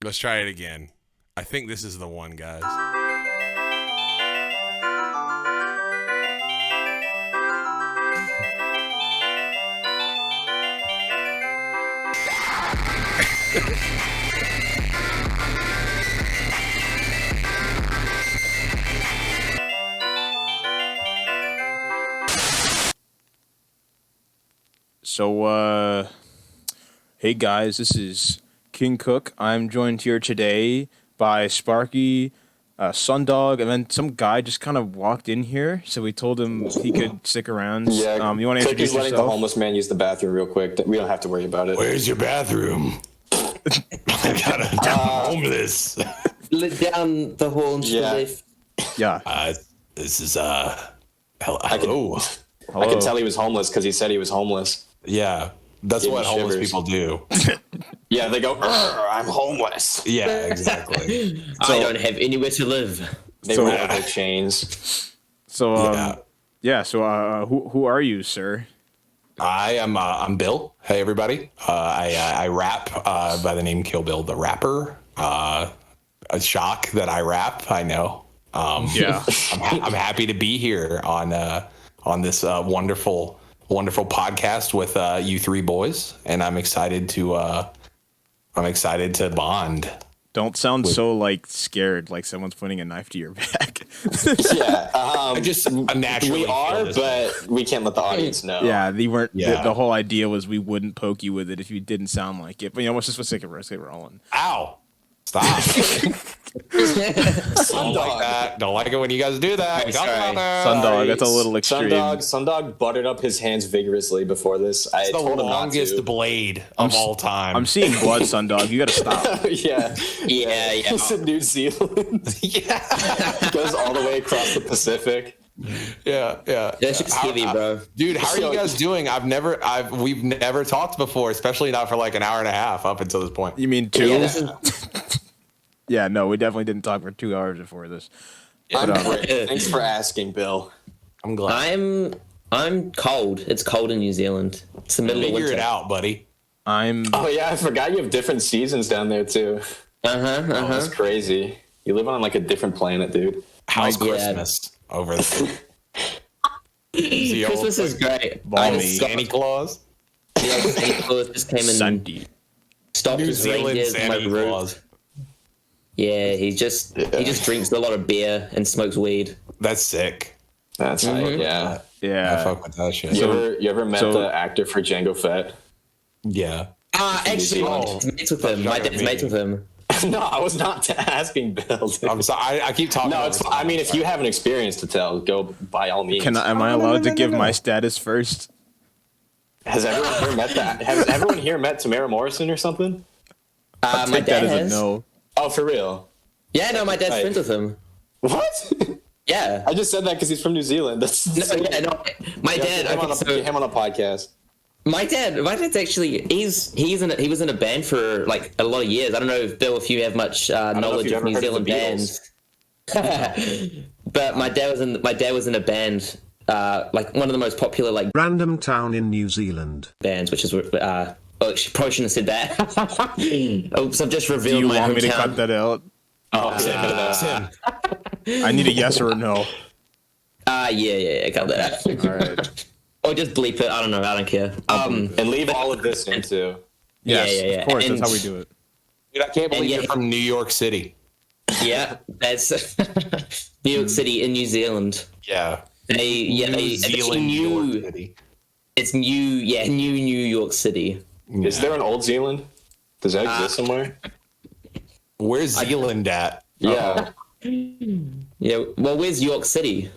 Let's try it again. I think this is the one, guys. So, hey guys, this is King Cook. I'm joined here today by Sparky, Sundog, and then some guy just kind of walked in here, so we told him he could stick around. Yeah, you want to introduce letting yourself? the homeless man use the bathroom real quick. We don't have to worry about it. Where's your bathroom? I'm homeless. Lit down the hall and Yeah. lift. Yeah. This is Hello. Hello. I could tell he was homeless because he said he was homeless. Yeah, that's Give what me homeless shivers. people do. Yeah, they go, I'm homeless. Yeah, exactly. I don't have anywhere to live. They So- roll their chains. So, Yeah. So, who are you, sir? I'm Bill. Hey, everybody. I rap by the name Kill Bill the Rapper. A shock that I rap, I know. Yeah. I'm happy to be here on this wonderful podcast with you three boys, and I'm excited to bond. Don't sound so like scared, like someone's pointing a knife to your back. Yeah, I'm naturally we are, feel this way. but we can't let the audience know. Yeah, they weren't. Yeah. The whole idea was we wouldn't poke you with it if you didn't sound like it. But let's just let's take it rolling. Ow! Stop! Don't like that. Don't like it when you guys do that. Oh, Talk sorry. about that. Sundog, that's a little extreme. Sundog buttered up his hands vigorously before this. I It's the told him not longest to. blade of all time. I'm seeing blood, Sundog. You gotta stop. Yeah. Yeah. It's in New Zealand. yeah, Goes all the way across the Pacific. yeah. That's just heavy, bro. Dude, how are you guys doing? We've never talked before, especially not for like an hour and a half up until this point. You mean two? Yeah, Yeah, this is no, we definitely didn't talk for 2 hours before this. I'm great. Thanks for asking, Bill. I'm glad. I'm cold. It's cold in New Zealand. It's the middle of Figure winter. it out, buddy. I'm Oh yeah, I forgot you have different seasons down there too. Uh-huh. Oh, that's crazy. You live on like a different planet, dude. How's God. Christmas over there? The old Christmas is great. Balmy. Santa Claus? The old Santa Claus just came and Sunday. stopped New his Zealand reindeers on my Santa roof. Claus. Yeah, he just drinks a lot of beer and smokes weed. That's sick. That's right. Yeah. I Yeah. fuck with that shit. You ever met so- the actor for Django Fett? Yeah. Actually, my dad's mates with him. My dad's mates with him. No, I was not asking Bill. dude. I'm sorry. I keep talking. No, over it's. time. I mean, if you have an experience to tell, go by all means. Am I allowed to give my status first? Has everyone here met that? Has everyone here met Tamara Morrison or something? My Take dad that as a has. no. Oh, for real? Yeah, no, my dad's Right. friends with him. What? Yeah. I just said that because he's from New Zealand. That's No, yeah, no. My Yeah, dad. Get him, Okay, so get him on the podcast. my dad's actually he was in a band for like a lot of years. I don't know if Bill, if you have much know if knowledge you've of ever New heard of Zealand the bands. But my dad was in a band, like one of the most popular like Random town in New Zealand. bands, which is oh, she probably shouldn't have said that. Oops, I've just Do revealed you my want me to hometown. cut that out? Oh, yeah. I need a yes or a no. Yeah, cut that out. All right. Or just bleep it. I don't know. I don't care. And leave all of this in too. Yes, yeah. of course. And- That's how we do it. Dude, I can't believe yeah, you're from New York City. Yeah, that's New York City in New Zealand. Yeah. New New York City. It's New York City. Is there an Old Zealand? Does that exist somewhere? Where's Zealand at? Yeah. Yeah. Well, where's York City?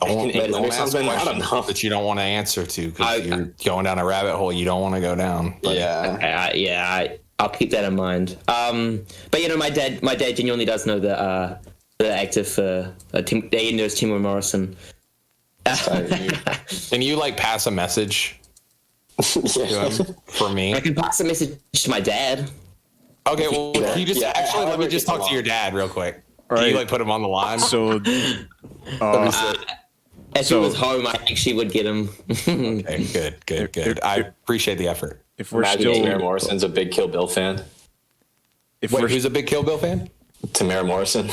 Don't, In England don't or ask something? I don't questions know. that you don't want to answer to because I- you're going down a rabbit hole you don't want to go down. But Yeah. I'll keep that in mind. But my dad genuinely does know the actor for he knows Timur Morrison. Can you like pass a message to him for me? I can pass a message to my dad. Okay, well, can you just Yeah, actually let me however just it gets talk to your dad real quick. All Can you right. like put him on the line? So, If So- he was home, I actually would get him. Okay, good. I appreciate the effort. if we're Imagine Tamara still Morrison's a big Kill Bill fan. If Wait, we're who's a big Kill Bill fan? Tamara Morrison.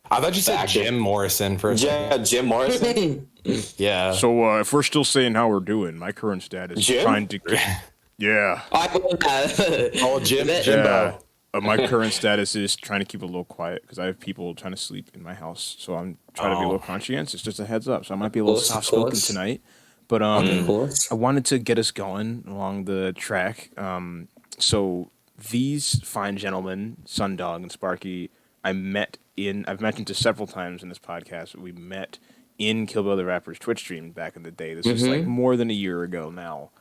I thought you said Actor. Jim Morrison for a second. Yeah, Jim Morrison. Yeah. so if we're still saying how we're doing, my current status is Jim? trying to. Yeah. I love that. Oh, Jimbo. Yeah. My current status is trying to keep it a little quiet because I have people trying to sleep in my house, so I'm trying to be a little conscientious. Just a heads up, so I might be a little Of soft spoken course. tonight. But Of course. I wanted to get us going along the track. So these fine gentlemen, Sundog and Sparky, I've mentioned to several times in this podcast. We met in Kill Bill the Rapper's Twitch stream back in the day. This was like more than a year ago now,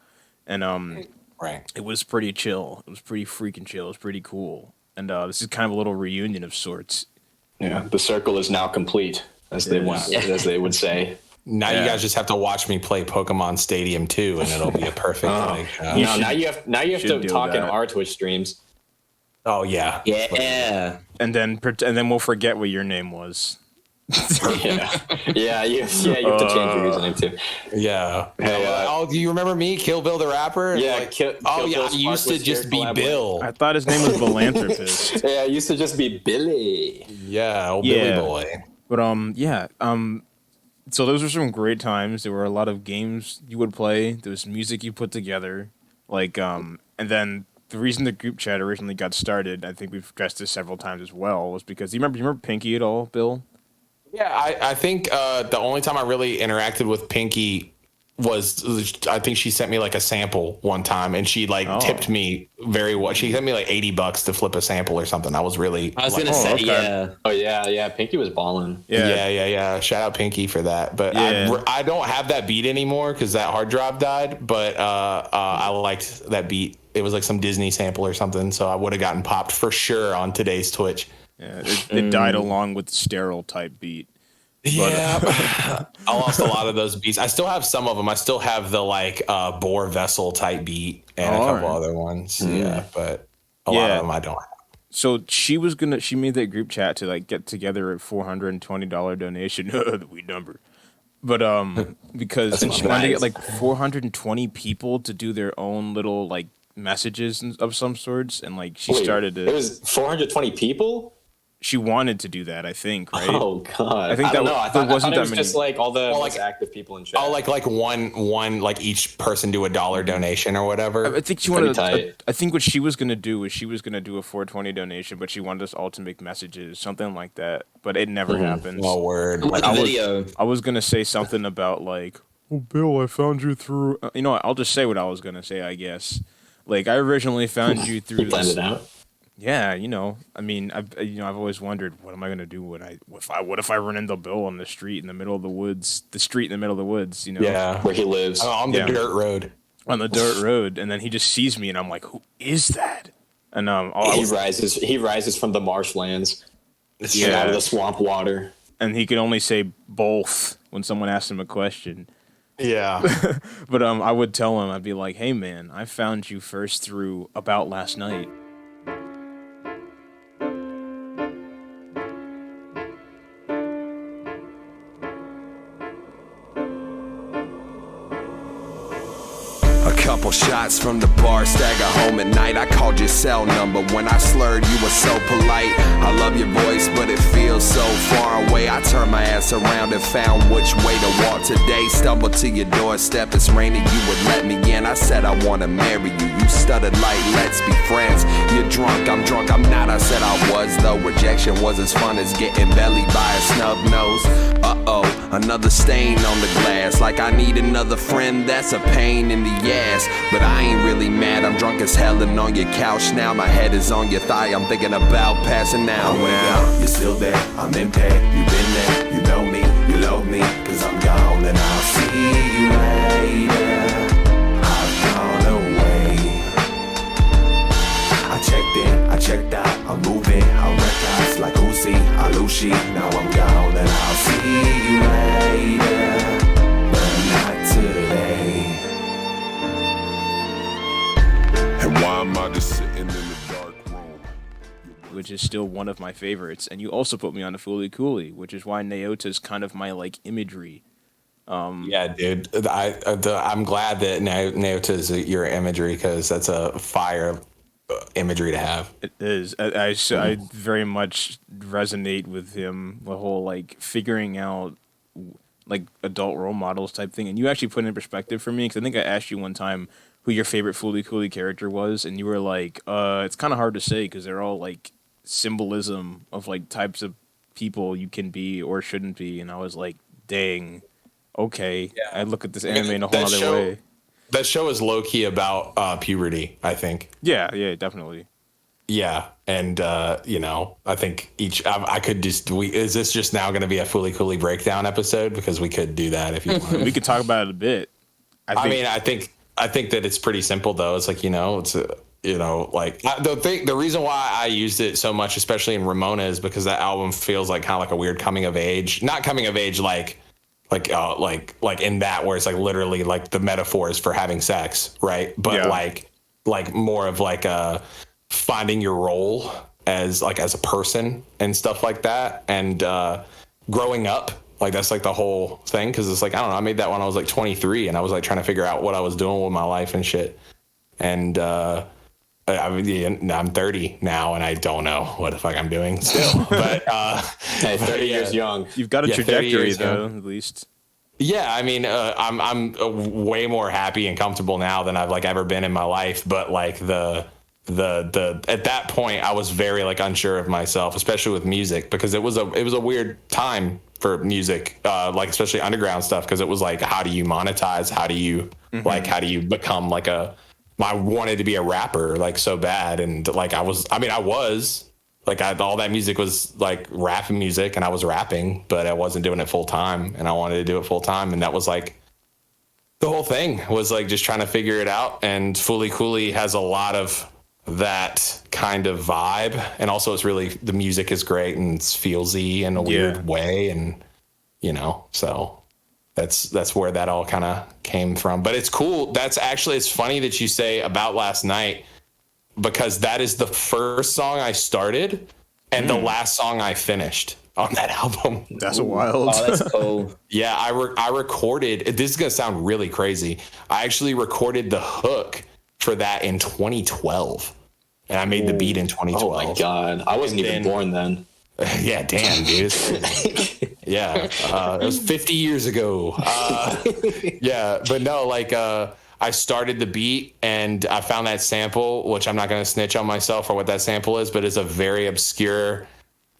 and Right. it was pretty chill. It was pretty freaking chill. It was pretty cool. And this is kind of a little reunion of sorts. Yeah, the circle is now complete, as they would say. Now you guys just have to watch me play Pokemon Stadium 2, and it'll be a perfect. Now you have should to do talk in that. our Twitch streams. Oh yeah. Yeah. And then we'll forget what your name was. Yeah, you have to change your username too. Yeah. Hey, oh, do you remember me, Kill Bill the Rapper? Yeah, Like, Kill oh yeah, Bill I used Spark to was just your be collab Bill. I thought his name was Philanthropist. Yeah, I used to just be Billy. Yeah, old Yeah. Billy Boy. But so those were some great times. There were a lot of games you would play. There was music you put together. And then the reason the group chat originally got started, I think we've addressed this several times as well, was because you remember Pinky at all, Bill? Yeah, I think the only time I really interacted with Pinky was I think she sent me like a sample one time, and she tipped me very well. She sent me like $80 to flip a sample or something. I was really. I was gonna say, okay. yeah. Oh yeah, Pinky was balling. Yeah. Shout out Pinky for that. But Yeah. I don't have that beat anymore because that hard drive died. But I liked that beat. It was like some Disney sample or something. So I would have gotten popped for sure on today's Twitch. Yeah, it died along with the sterile type beat. Yeah, I lost a lot of those beats. I still have some of them. I still have the bore vessel type beat and a couple other ones. Yeah, but a lot of them I don't have. So she made that group chat to get together a $420 donation, the weed number. But because she wanted to get 420 people to do their own little messages of some sorts, and she started to. It was 420 people. She wanted to do that, I think, right? Oh God! I think I don't know. I thought it was many. just all the most active people in chat. Oh, one each person do $1 donation or whatever. I think she wanted. I think what she was gonna do was she was gonna do a 420 donation, but she wanted us all to make messages, something like that. But it never happened. Oh word! Like a video. I was gonna say something about "Oh, Bill, I found you through." You know what? I'll just say what I was gonna say. I guess. I originally found you through. You planned it out. Yeah, I mean, I've always wondered, what am I gonna do what if I run into Bill on the street in the middle of the woods, Yeah, Where he lives. on the dirt road. on the dirt road, and then he just sees me, and I'm like, who is that? And He rises from the marshlands. Yeah. Out of the swamp water. and he could only say both when someone asked him a question. Yeah. But I would tell him, I'd be like, hey man, I found you first through About Last Night. A couple shots from the bar, stagger home at night. I called your cell number when I slurred, you were so polite. I love your voice, but it feels so far away. I turned my ass around and found which way to walk today. Stumbled to your doorstep, it's raining, you would let me in. I said I wanna marry you, you stuttered like let's be friends. You're drunk, I'm not, I said I was though. Rejection was as fun as getting belly by a snub nose. Uh-oh, another stain on the glass. Like I need another friend, that's a pain in the ass. But I ain't really mad, I'm drunk as hell and on your couch now. My head is on your thigh, I'm thinking about passing out now. You're still there, I'm impaired, you've been there, you know me, you love me. Cause I'm gone and I'll see you later. I've gone away. I checked in, I checked out, I'm moving, I records like Uzi, Alushi. Now I'm gone and I'll see you later, but not today. And why am I just sitting in the dark room? Which is still one of my favorites. And you also put me on a Fooly Cooly, which is why Naota's kind of my imagery. Yeah, dude. I'm glad that Naota's your imagery because that's a fire imagery to have. It is. I very much resonate with him. The whole like figuring out like adult role models type thing, and you actually put it in perspective for me because I think I asked you one time who your favorite Fooly Cooly character was, and you were like, it's kind of hard to say because they're all like symbolism of like types of people you can be or shouldn't be, and I was like, dang, okay. Yeah. I look at this anime in a whole other way. That show is low key about puberty, I think. Yeah, definitely. Yeah, and I think I could just. Is this just now going to be a Fooly Cooly breakdown episode? Because we could do that if you want. We could talk about it a bit. I think that it's pretty simple though. It's like the reason why I used it so much, especially in Ramona, is because that album feels like kind of like a weird coming of age. Not coming of age like in that where it's like literally like the metaphors for having sex, right? But like more of like finding your role as a person and stuff like that, and growing up. Like that's like the whole thing, because it's like I don't know. I made that when I was like 23, and I was like trying to figure out what I was doing with my life and shit. And I'm 30 now, and I don't know what the fuck I'm doing still. But hey, 30 years young. You've got a trajectory though, at least. Yeah, I mean, I'm way more happy and comfortable now than I've like ever been in my life. But like the at that point, I was very like unsure of myself, especially with music, because it was a weird time for music, like especially underground stuff, because it was like, how do you monetize? How do you how do you become like I wanted to be a rapper like so bad, and like I was like all that music was like rap music, and I was rapping, but I wasn't doing it full time, and I wanted to do it full time, and that was like the whole thing was like just trying to figure it out. And Fooly Cooly has a lot of that kind of vibe, and also it's really, the music is great and it's feelsy in a weird way, and so that's where that all kind of came from. But it's cool. It's funny that you say About Last Night, because that is the first song I started and the last song I finished on that album. That's wild. Oh, that's cool. Yeah, I recorded, this is gonna sound really crazy, I actually recorded the hook for that in 2012, and I made the beat in 2012. Oh my god, I wasn't even born then. Yeah, damn, dude. Yeah, it was 50 years ago. Yeah, but no, like I started the beat and I found that sample, which I'm not going to snitch on myself for what that sample is, but it's a very obscure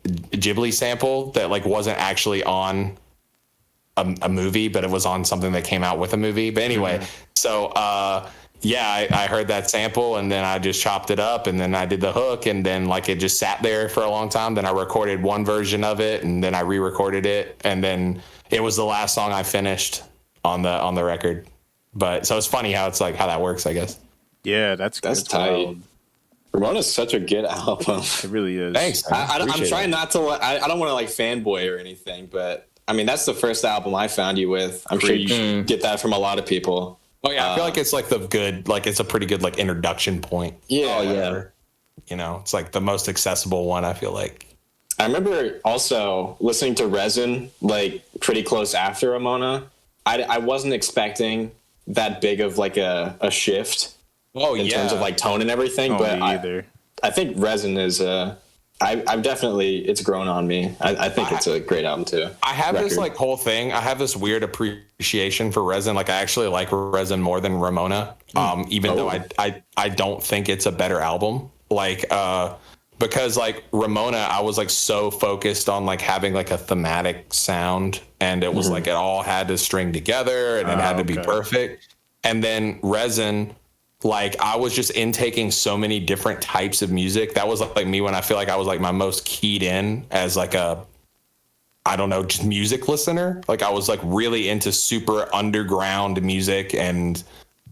Ghibli sample that like wasn't actually on a movie, but it was on something that came out with a movie. But anyway, so yeah, I heard that sample, and then I just chopped it up, and then I did the hook, and then like it just sat there for a long time. Then I recorded one version of it, and then I re-recorded it, and then it was the last song I finished on the record. But so it's funny how it's like how that works, I guess. Yeah, that's tight. Wild. Ramona's such a good album. It really is. Thanks. I'm trying not to. I don't want to like fanboy or anything, but I mean that's the first album I found you with. I'm sure you get that from a lot of people. Oh yeah, I feel like it's like it's a pretty good like introduction point. Yeah. Oh yeah. It's like the most accessible one, I feel like. I remember also listening to Resin like pretty close after Ramona. I wasn't expecting that big of like a shift. In terms of like tone and everything, but I think Resin is I've definitely, it's grown on me. I think it's a great album too. I have this like whole thing. I have this weird appreciation for Resin. Like I actually like Resin more than Ramona, even though I don't think it's a better album. Like because like Ramona, I was like so focused on like having like a thematic sound, and it was like it all had to string together, and it had to be perfect. And then Resin, like I was just intaking so many different types of music. That was like me when I feel like I was like my most keyed in as like just music listener. Like I was like really into super underground music, and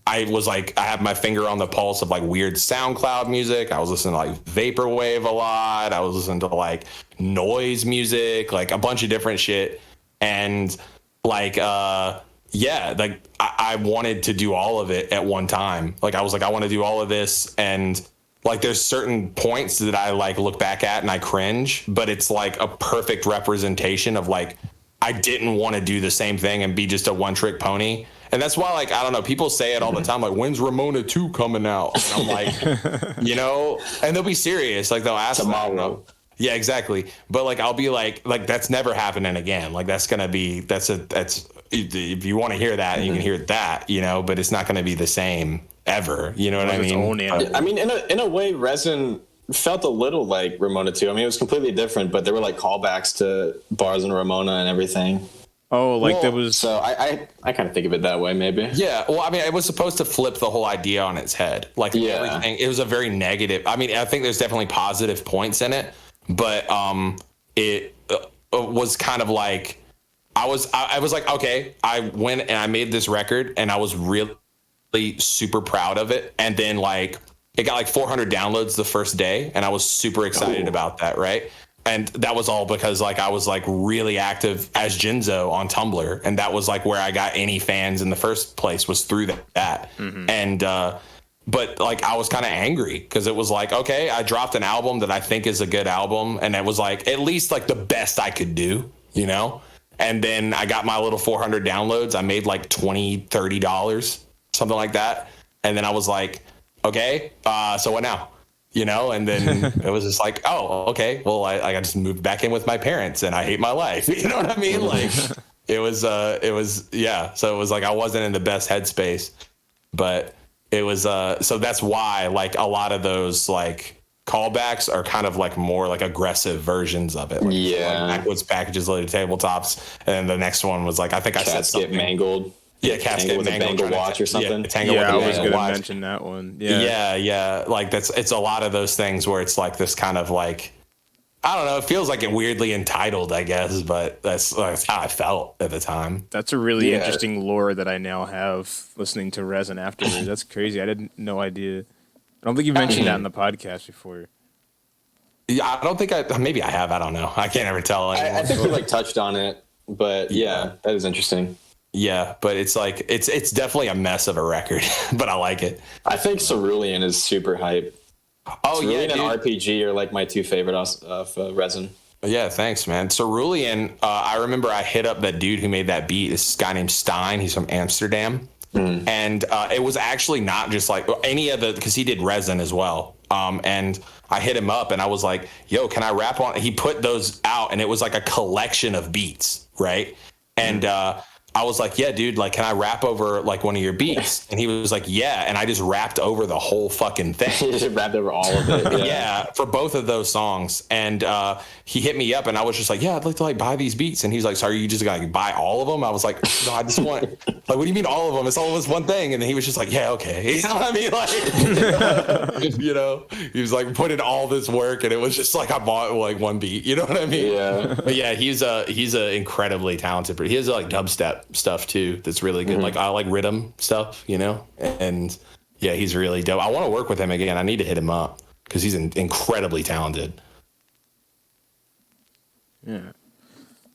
I was like, I have my finger on the pulse of like weird SoundCloud music. I was listening to like vaporwave a lot. I was listening to like noise music, like a bunch of different shit. And like, yeah, like I wanted to do all of it at one time. Like I was like, I want to do all of this, and like there's certain points that I like look back at and I cringe, but it's like a perfect representation of like I didn't want to do the same thing and be just a one trick pony. And that's why, like, I don't know, people say it all the time, like, when's Ramona 2 coming out? And I'm like, you know, and they'll be serious. Like, they'll ask tomorrow. Yeah, exactly. But like, I'll be like that's never happening again. Like, that's if you want to hear that, you can hear that, you know, but it's not going to be the same ever. You know what I mean? I mean, in a way, Resin felt a little like Ramona 2. I mean, it was completely different, but there were like callbacks to Bars and Ramona and everything. Oh, like there was. So I kind of think of it that way, maybe. Yeah. Well, I mean, it was supposed to flip the whole idea on its head. Like, everything. It was a very negative. I mean, I think there's definitely positive points in it, but it was kind of like I was like, okay, I went and I made this record, and I was really super proud of it, and then like it got like 400 downloads the first day, and I was super excited about that, right? And that was all because like I was like really active as Jinzo on Tumblr, and that was like where I got any fans in the first place, was through that. And but like I was kind of angry because it was like, okay, I dropped an album that I think is a good album, and it was like at least like the best I could do, you know? And then I got my little 400 downloads. I made like $20-$30, something like that. And then I was like, okay, so what now? You know, and then it was just like, oh, okay, well, I just moved back in with my parents, and I hate my life. You know what I mean? Like, it was, yeah. So it was like I wasn't in the best headspace, but it was, so that's why like a lot of those like callbacks are kind of like more like aggressive versions of it. Like, yeah. Like backwoods packages, loaded tabletops, and the next one was like, I think I said something. Get mangled. Yeah, Cascade with a Bangle watch or something. Yeah, I was going to mention that one. Yeah. Like it's a lot of those things where it's like this kind of like, I don't know. It feels like it weirdly entitled, I guess, but that's how I felt at the time. That's a really interesting lore that I now have listening to Resin afterwards. That's crazy. I didn't no idea. I don't think you've mentioned that in the podcast before. Yeah, I don't think maybe I have. I don't know. I can't ever tell. I think we like touched on it, but yeah, that is interesting. Yeah, but it's like it's definitely a mess of a record, but I like it. I think Cerulean is super hype. Oh Cerulean yeah, and RPG are like my two favorite of Resin. Yeah, thanks, man. Cerulean, I remember I hit up that dude who made that beat. This guy named Stein. He's from Amsterdam, and it was actually not just like any of the, because he did Resin as well. And I hit him up and I was like, "Yo, can I rap on?" He put those out, and it was like a collection of beats, right? And I was like, yeah, dude, like, can I rap over like one of your beats? And he was like, yeah. And I just rapped over the whole fucking thing. You just rapped over all of it. Yeah, for both of those songs. And he hit me up and I was just like, yeah, I'd like to like buy these beats. And he's like, so are you just gonna like, buy all of them? I was like, no, I just want, like, what do you mean all of them? It's all this one thing. And then he was just like, yeah, okay. You know what I mean? Like, you know, he was like put in all this work and it was just like, I bought like one beat. You know what I mean? Yeah. But yeah, he's a incredibly talented, he has like dubstep stuff too that's really good. Like I like rhythm stuff, you know, and yeah, he's really dope. I want to work with him again. I need to hit him up because he's incredibly talented. Yeah.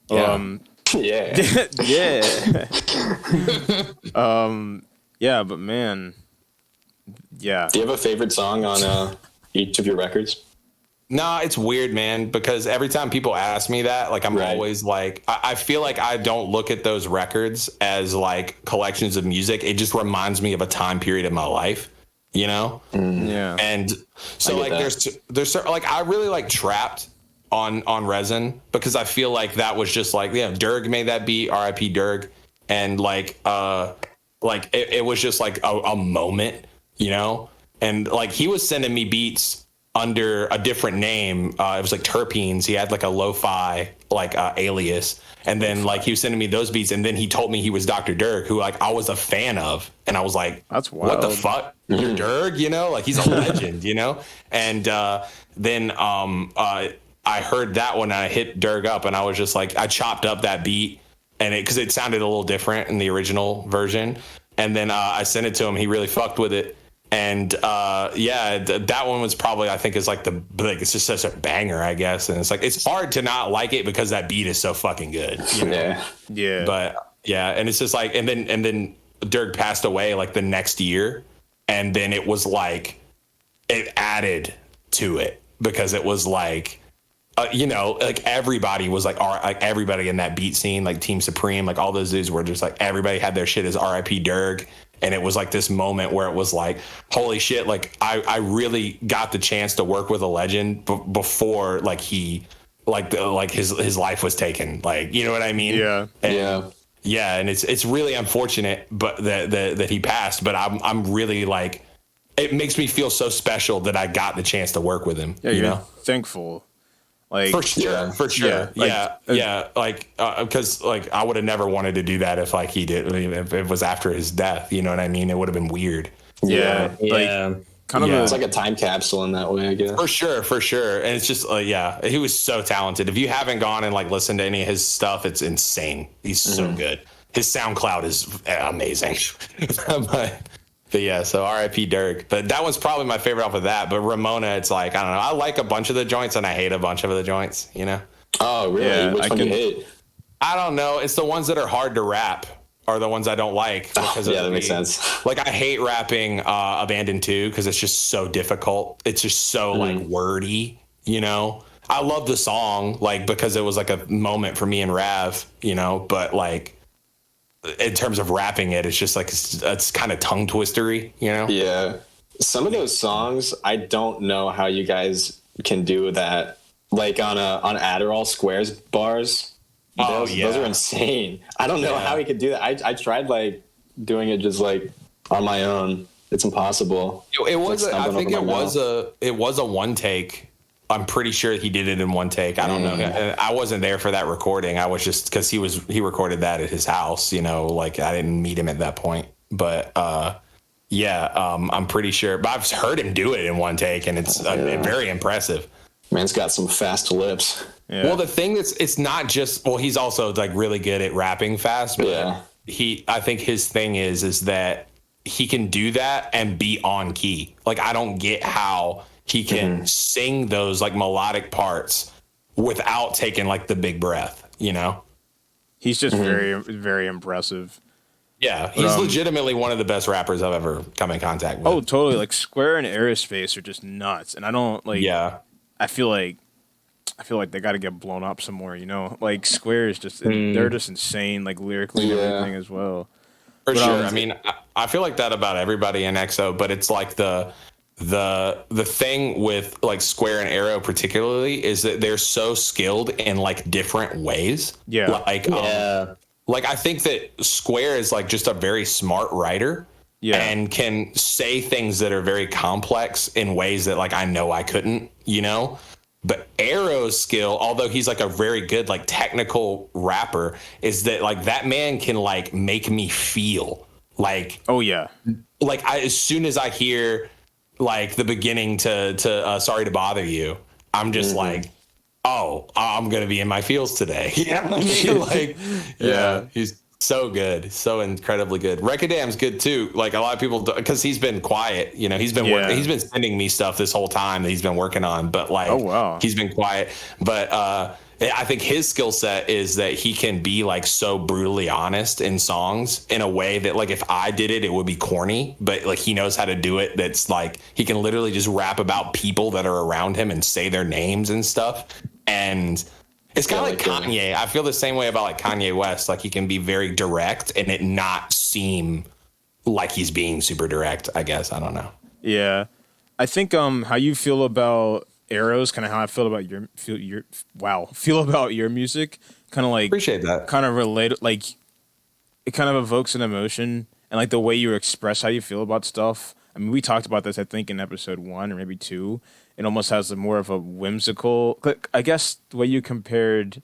Yeah. Yeah, but man, yeah. Do you have a favorite song on each of your records? No, it's weird, man, because every time people ask me that, like, I'm always like, I feel like I don't look at those records as like collections of music. It just reminds me of a time period of my life, you know? Yeah. And so like there's like, I really like Trapped on Resin because I feel like that was just like, yeah, Durg made that beat, R.I.P. Durg. And like it was just like a moment, you know? And like he was sending me beats under a different name. It was like Terpenes. He had like a lo-fi like alias, and then like he was sending me those beats, and then he told me he was Dr. Durg, who like I was a fan of, and I was like, that's wild. What the fuck? You're Durg, you know, like he's a legend, you know. And then I heard that one, and I hit Durg up, and I was just like, I chopped up that beat, and because it sounded a little different in the original version, and then I sent it to him. He really fucked with it. And that one was probably, I think, is like it's just such a banger, I guess. And it's like it's hard to not like it because that beat is so fucking good. You know? Yeah. But yeah, and it's just like, and then Durg passed away like the next year, and then it was like it added to it because it was like you know, like everybody was like, like everybody in that beat scene, like Team Supreme, like all those dudes were just like, everybody had their shit as R.I.P. Dirk. And it was like this moment where it was like, holy shit, like I really got the chance to work with a legend before like he, like his life was taken. Like, you know what I mean? Yeah. Yeah. And it's really unfortunate, but that he passed, but I'm really like, it makes me feel so special that I got the chance to work with him. Yeah, you you're know? thankful. Like For sure. Yeah, like because like I would have never wanted to do that if like he did. I mean, if it was after his death, you know what I mean? It would have been weird. Yeah. Yeah. Kind of It's like a time capsule in that way, I guess. For sure. And it's just he was so talented. If you haven't gone and like listened to any of his stuff, it's insane. He's so good. His SoundCloud is amazing. But yeah, so R.I.P. Dirk. But that was probably my favorite off of that. But Ramona, it's like, I don't know. I like a bunch of the joints and I hate a bunch of the joints, you know? Oh, really? Yeah, Which one do you hate? I don't know. It's the ones that are hard to rap are the ones I don't like. Because Yeah, that makes sense. Like I hate rapping Abandoned 2 because it's just so difficult. It's just so like wordy, you know? I love the song, like, because it was like a moment for me and Rav, you know? But like, in terms of rapping it, it's just like it's kind of tongue twistery, you know? Yeah. Some of those songs, I don't know how you guys can do that. Like on Adderall Squares bars. Those are insane. I don't know how he could do that. I tried like doing it just like on my own. It's impossible. It was. I think it was a one take. I'm pretty sure he did it in one take. I don't know. I wasn't there for that recording. I was just because he recorded that at his house. You know, like I didn't meet him at that point. But I'm pretty sure. But I've heard him do it in one take, and it's very impressive. Man's got some fast lips. Yeah. Well, the thing it's not just. Well, he's also like really good at rapping fast. But I think his thing is that he can do that and be on key. Like I don't get how he can sing those like melodic parts without taking like the big breath, you know? He's just very, very impressive. Yeah, he's legitimately one of the best rappers I've ever come in contact with. Oh, totally. Like Square and Aerospace are just nuts. And I don't like, I feel like they got to get blown up some more, you know? Like Square is just, they're just insane, like lyrically and everything as well. For sure. I mean, I feel like that about everybody in EXO, but it's like the thing with like Square and Arrow particularly is that they're so skilled in like different ways. Yeah. Like I think that Square is like just a very smart writer and can say things that are very complex in ways that like I know I couldn't, you know? But Arrow's skill, although he's like a very good like technical rapper, is that like that man can like make me feel like like as soon as I hear like the beginning to Sorry to Bother You, I'm just like, oh, I'm gonna be in my feels today. Yeah, like he's so good, so incredibly good. Recordam's good too. Like a lot of people, because he's been quiet. You know, he's been he's been sending me stuff this whole time that he's been working on, but like, he's been quiet. But I think his skill set is that he can be like so brutally honest in songs in a way that like if I did it, it would be corny, but like he knows how to do it. That's like he can literally just rap about people that are around him and say their names and stuff. And it's kind of like Kanye. I feel the same way about like Kanye West. Like he can be very direct and it not seem like he's being super direct, I guess. I don't know. Yeah. I think how you feel about Arrows, kind of how I feel about feel about your music, kind of like appreciate that, kind of related, like it kind of evokes an emotion and like the way you express how you feel about stuff. I mean, we talked about this I think in episode 1 or maybe 2. It almost has more of a whimsical, I guess the way you compared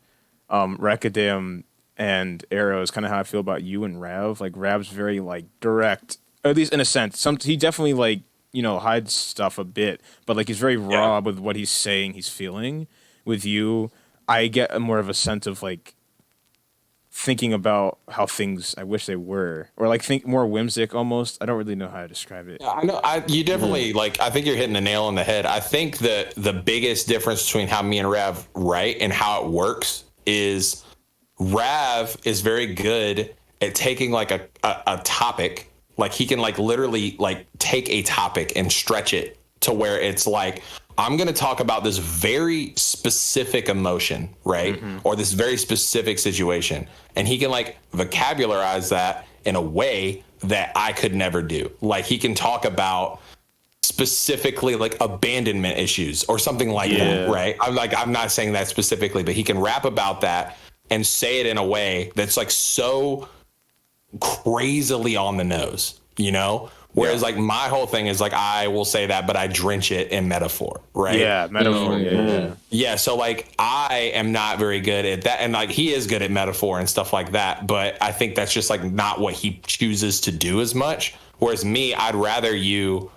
Recadam and Arrows, kind of how I feel about you and Rav. Like Rav's very like direct, or at least in a sense. He definitely like, you know, hides stuff a bit, but like he's very raw with what he's saying, he's feeling. With you, I get more of a sense of like thinking about how things I wish they were, or like think more whimsic almost. I don't really know how to describe it. Yeah, I know. You definitely like. I think you're hitting the nail on the head. I think that the biggest difference between how me and Rav write and how it works is Rav is very good at taking like a topic. Like he can like literally like take a topic and stretch it to where it's like I'm going to talk about this very specific emotion, right? Or this very specific situation. And he can like vocabularize that in a way that I could never do. Like he can talk about specifically like abandonment issues or something like that, right? I'm not saying that specifically, but he can rap about that and say it in a way that's like so crazily on the nose, you know? Whereas like my whole thing is like I will say that, but I drench it in metaphor, right? Yeah, metaphor. Yeah. So like I am not very good at that, and like he is good at metaphor and stuff like that. But I think that's just like not what he chooses to do as much. Whereas me, I'd rather you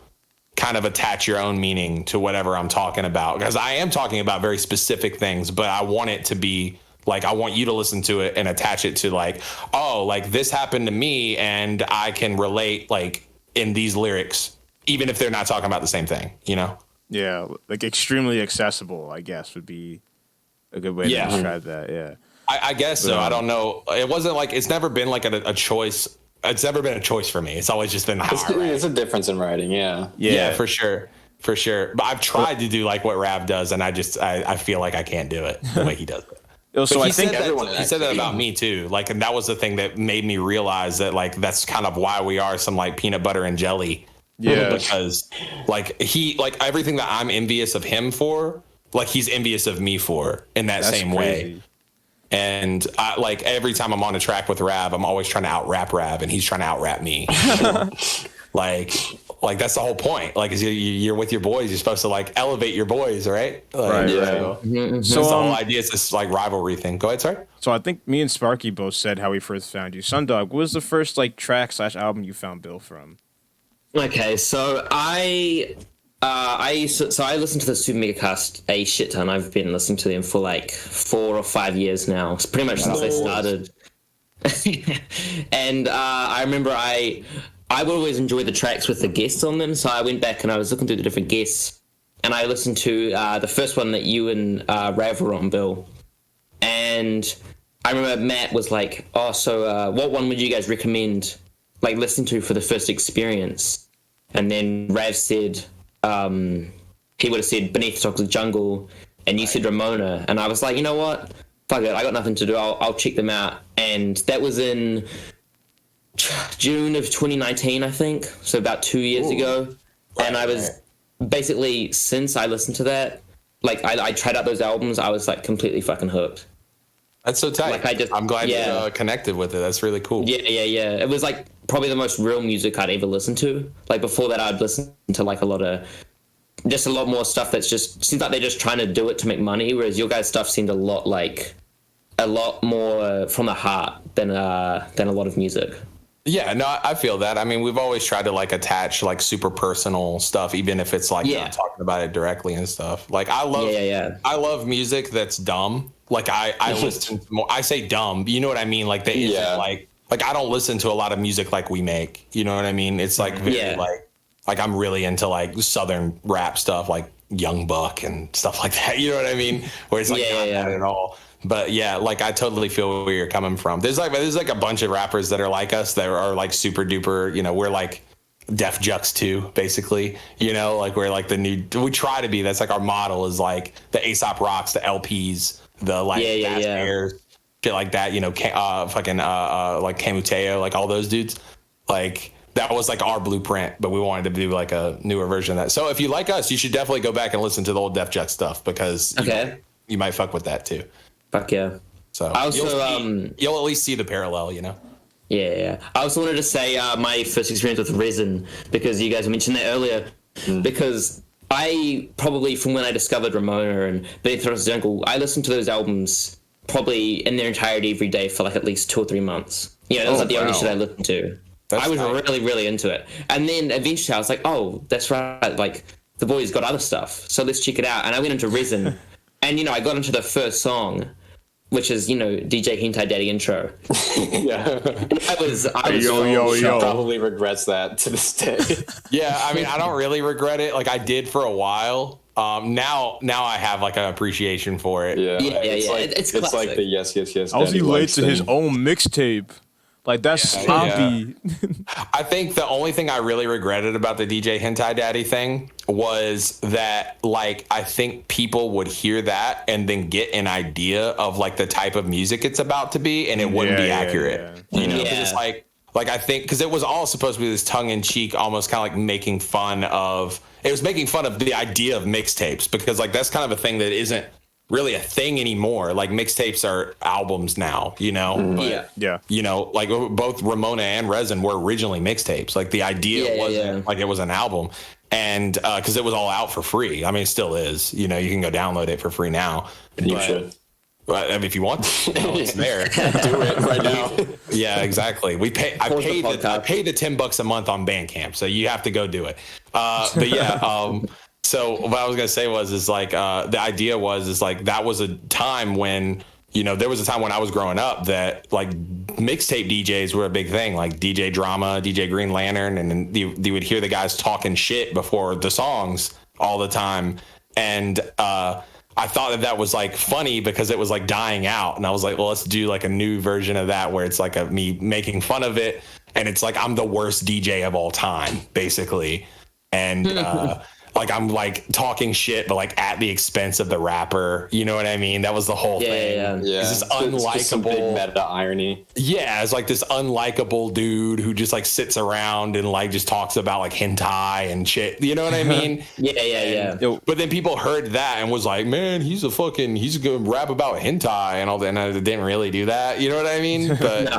kind of attach your own meaning to whatever I'm talking about, because I am talking about very specific things, but I want it to be like, I want you to listen to it and attach it to like, oh, like this happened to me and I can relate like in these lyrics, even if they're not talking about the same thing, you know? Yeah, like extremely accessible, I guess, would be a good way to describe that. Yeah, I guess so. I don't know. It wasn't like, it's never been like a choice. It's never been a choice for me. It's always just been how I write. It's a difference in writing. Yeah, for sure. For sure. But I've tried to do like what Rav does, and I feel like I can't do it the way he does it. So I think he said that about me too. Like, and that was the thing that made me realize that like that's kind of why we are some like peanut butter and jelly. Yeah. Because like he like everything that I'm envious of him for, like he's envious of me for in that same way. And I, like every time I'm on a track with Rav, I'm always trying to out rap Rav, and he's trying to out rap me. Like that's the whole point. Like, is you're with your boys, you're supposed to like elevate your boys, right? Like, right. So the whole idea is this like rivalry thing. Go ahead, sorry. So I think me and Sparky both said how we first found you. Sundog, what was the first like track / album you found Bill from? Okay, so I listened to the Super Mega Cast a shit ton. I've been listening to them for like 4 or 5 years now. It's pretty much since they started. And I remember I would always enjoy the tracks with the guests on them, so I went back and I was looking through the different guests, and I listened to the first one that you and Rav were on, Bill. And I remember Matt was like, "Oh, so what one would you guys recommend, like, listening to for the first experience?" And then Rav said, he would have said Beneath the Toxic Jungle, and you said Ramona, and I was like, you know what? Fuck it, I got nothing to do. I'll check them out. And that was in June of 2019, I think, so about 2 years ago. And I was basically, since I listened to that, like I tried out those albums, I was like completely fucking hooked. That's so tight. Like I'm glad you connected with it. That's really cool. Yeah. It was like probably the most real music I'd ever listened to. Like before that, I'd listen to like a lot more stuff that's just seems like they're just trying to do it to make money. Whereas your guys' stuff seemed a lot more from the heart than a lot of music. Yeah, no, I feel that. I mean, we've always tried to like attach like super personal stuff, even if it's like not talking about it directly and stuff. Like I love music that's dumb. Like I listen to more. I say dumb, you know what I mean? Like they isn't like I don't listen to a lot of music like we make. You know what I mean? It's like very like I'm really into like Southern rap stuff, like Young Buck and stuff like that. You know what I mean? Where it's like not that at all. But yeah, like I totally feel where you're coming from. There's like a bunch of rappers that are like us that are like super duper. You know, we're like Def Jux 2, basically. You know, like we're like the new. We try to be. That's like our model is like the Aesop Rocks, the LPs, the like Fast Airs, shit like that. You know, fucking like Camuteo, like all those dudes. Like that was like our blueprint, but we wanted to do like a newer version of that. So if you like us, you should definitely go back and listen to the old Def Jux stuff because you might fuck with that too. Fuck yeah. So I also, you'll at least see the parallel, you know? Yeah. I also wanted to say my first experience with resin, because you guys mentioned that earlier, because I probably, from when I discovered Ramona and Beneath the Toxic Jungle, I listened to those albums probably in their entirety every day for like at least 2 or 3 months. You know, that was like the only shit I listened to. I was really, really into it. And then eventually I was like, oh, that's right, like the boys got other stuff, so let's check it out. And I went into resin, and, you know, I got into the first song, which is, you know, DJ Hentai Daddy intro. And I was yo. Probably regrets that to this day. Yeah, I mean, I don't really regret it. Like I did for a while. Now I have like an appreciation for it. It's like the yes. How's he late to his own mixtape? Like that's poppy. I think the only thing I really regretted about the DJ Hentai Daddy thing was that, like, I think people would hear that and then get an idea of like the type of music it's about to be, and it wouldn't be accurate. You know, because it's like I think because it was all supposed to be this tongue in cheek, almost kind of like making fun of. It was making fun of the idea of mixtapes because like that's kind of a thing that isn't really a thing anymore. Like mixtapes are albums now, you know. But, you know, like both Ramona and Resin were originally mixtapes. Like the idea wasn't like it was an album, and because it was all out for free. I mean, it still is. You know, you can go download it for free now. You should. I mean, if you want, it's there. Do it right now. Yeah, exactly. I pay the $10 a month on Bandcamp, so you have to go do it. But yeah, so what I was gonna say is like the idea is like that was a time when, you know, there was a time when I was growing up that like mixtape DJs were a big thing, like DJ Drama, DJ Green Lantern, and then you would hear the guys talking shit before the songs all the time, and I thought that was like funny because it was like dying out, and I was like, well, let's do like a new version of that where it's like me making fun of it, and it's like I'm the worst DJ of all time, basically, and like I'm like talking shit, but like at the expense of the rapper. You know what I mean? That was the whole thing. Yeah. It's this unlikable big meta irony. Yeah, it's like this unlikable dude who just like sits around and like just talks about like hentai and shit. You know what I mean? Yeah. But then people heard that and was like, man, he's gonna rap about hentai and all that. And I didn't really do that. You know what I mean? But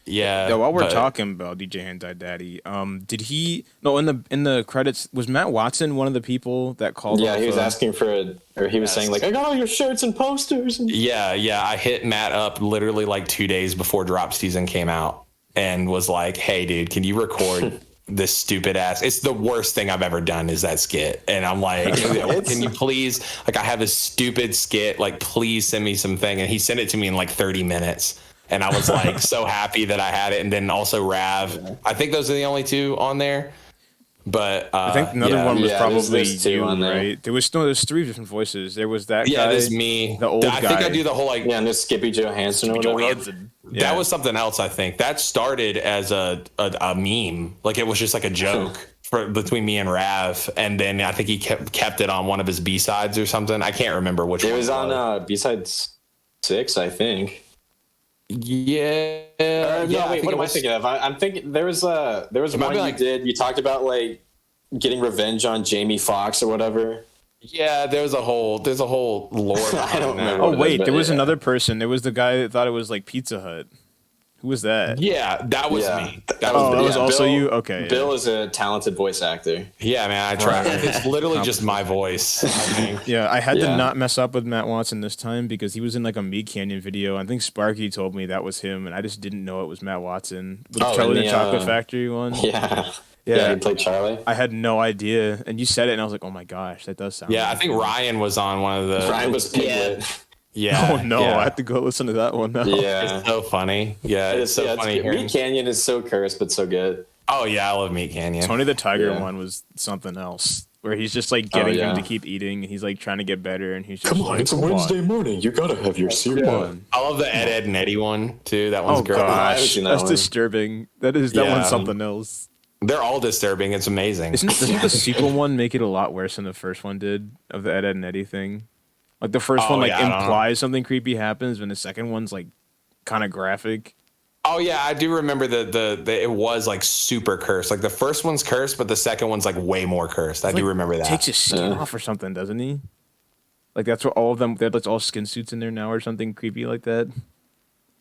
yeah. While we're talking about DJ Hentai Daddy, did he? No, in the credits was Matt Watson one of the people that called? Yeah, he was asking he was saying like, I got all your shirts and posters. Yeah. I hit Matt up literally like 2 days before drop season came out and was like, hey, dude, can you record this stupid ass? It's the worst thing I've ever done is that skit. And I'm like, can you please? Like, I have this stupid skit. Like, please send me something. And he sent it to me in like 30 minutes. And I was like so happy that I had it. And then also Rav. I think those are the only two on there. But I think another one was probably you, on there. right? There's 3 different voices. There was that guy. Yeah, there's me. The old guy. I think I do the whole like. Yeah, and there's Skippy Johansson or whatever. That was something else, I think. That started as a meme. Like it was just like a joke between me and Rav. And then I think he kept it on one of his B-sides or something. I can't remember which one. It was on B-sides 6, I think. Yeah. Wait, what am I thinking of? I'm thinking there was one you did. You talked about like getting revenge on Jamie Foxx or whatever. Yeah, there's a whole lore. I don't remember. Oh wait, there was another person. There was the guy that thought it was like Pizza Hut. Who was that? Yeah, that was me. That was also Bill, you. Okay. Bill is a talented voice actor. Yeah, man, I try. It's literally just my voice. I think. Yeah, I had to not mess up with Matt Watson this time because he was in like a Meat Canyon video. I think Sparky told me that was him, and I just didn't know it was Matt Watson. With Charlie and the Chocolate Factory one. Yeah, he played Charlie. I had no idea, and you said it, and I was like, "Oh my gosh, that does sound." Yeah, I think Ryan was on one of the. Ryan was Piglet. Yeah. Oh no, I have to go listen to that one now. Yeah, it's so funny. Yeah, it's so funny. Meat Canyon is so cursed but so good. Oh yeah, I love Meat Canyon. Tony the Tiger one was something else, where he's just like getting him to keep eating, and he's like trying to get better, and he's just come on, it's a Wednesday morning. You gotta have your cereal. I love the Ed and Eddie one too. That one's great. Gosh, that's disturbing. That one's something else. They're all disturbing. It's amazing. Doesn't the sequel one make it a lot worse than the first one did of the Ed and Eddie thing? Like the first one implies something creepy happens, when the second one's like kind of graphic. Oh yeah, I do remember the it was like super cursed. Like the first one's cursed, but the second one's like way more cursed. I do remember that. Takes his skin off or something, doesn't he? Like that's what all of them. They had like all skin suits in there now or something creepy like that.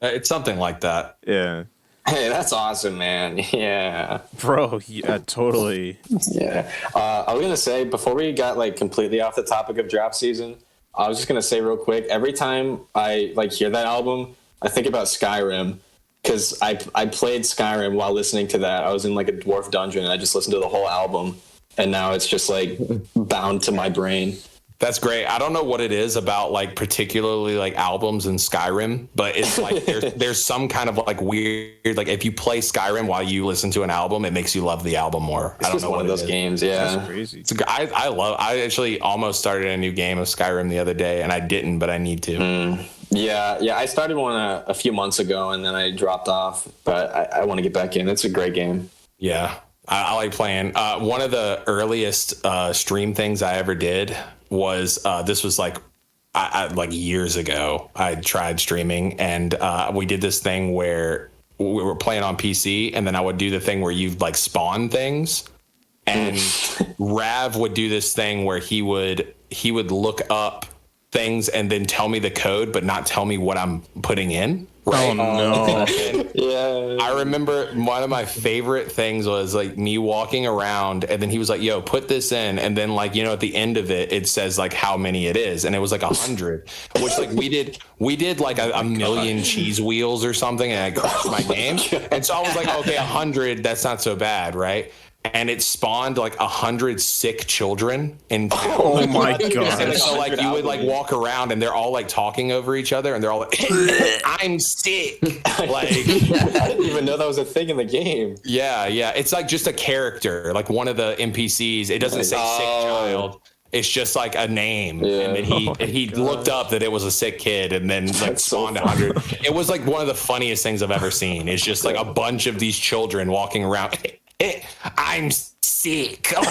It's something like that. Yeah. Hey, that's awesome, man. Yeah. Bro, yeah, totally. Yeah. I was gonna say before we got like completely off the topic of drop season. I was just gonna say real quick. Every time I like hear that album, I think about Skyrim because I played Skyrim while listening to that. I was in like a dwarf dungeon and I just listened to the whole album, and now it's just like bound to my brain. That's great. I don't know what it is about like particularly like albums in Skyrim, but it's like there's some kind of like weird like if you play Skyrim while you listen to an album, it makes you love the album more. It's just one of those games. Yeah, That's crazy. I actually almost started a new game of Skyrim the other day, and I didn't, but I need to. Yeah. I started one a few months ago, and then I dropped off. But I want to get back in. It's a great game. Yeah, I like playing. One of the earliest stream things I ever did was this was like like years ago. I tried streaming, and we did this thing where we were playing on PC, and then I would do the thing where you like spawn things, and Rav would do this thing where he would look up things and then tell me the code, but not tell me what I'm putting in. Right? Oh no! Yeah. I remember one of my favorite things was like me walking around, and then he was like, "Yo, put this in," and then like at the end of it, it says like how many it is, and it was like 100, which like we did like a million cheese wheels or something, and I crashed my game, and so I was like, okay, 100, that's not so bad, right? And it spawned like 100 sick children in town. Oh my god! And so like you would like walk around and they're all like talking over each other and they're all like, I'm sick. Like I didn't even know that was a thing in the game. Yeah. It's like just a character, like one of the NPCs. It doesn't say sick child. It's just like a name. Yeah. And then he looked up that it was a sick kid and then like spawned 100. It was like one of the funniest things I've ever seen. It's just like a bunch of these children walking around. I'm sick. Was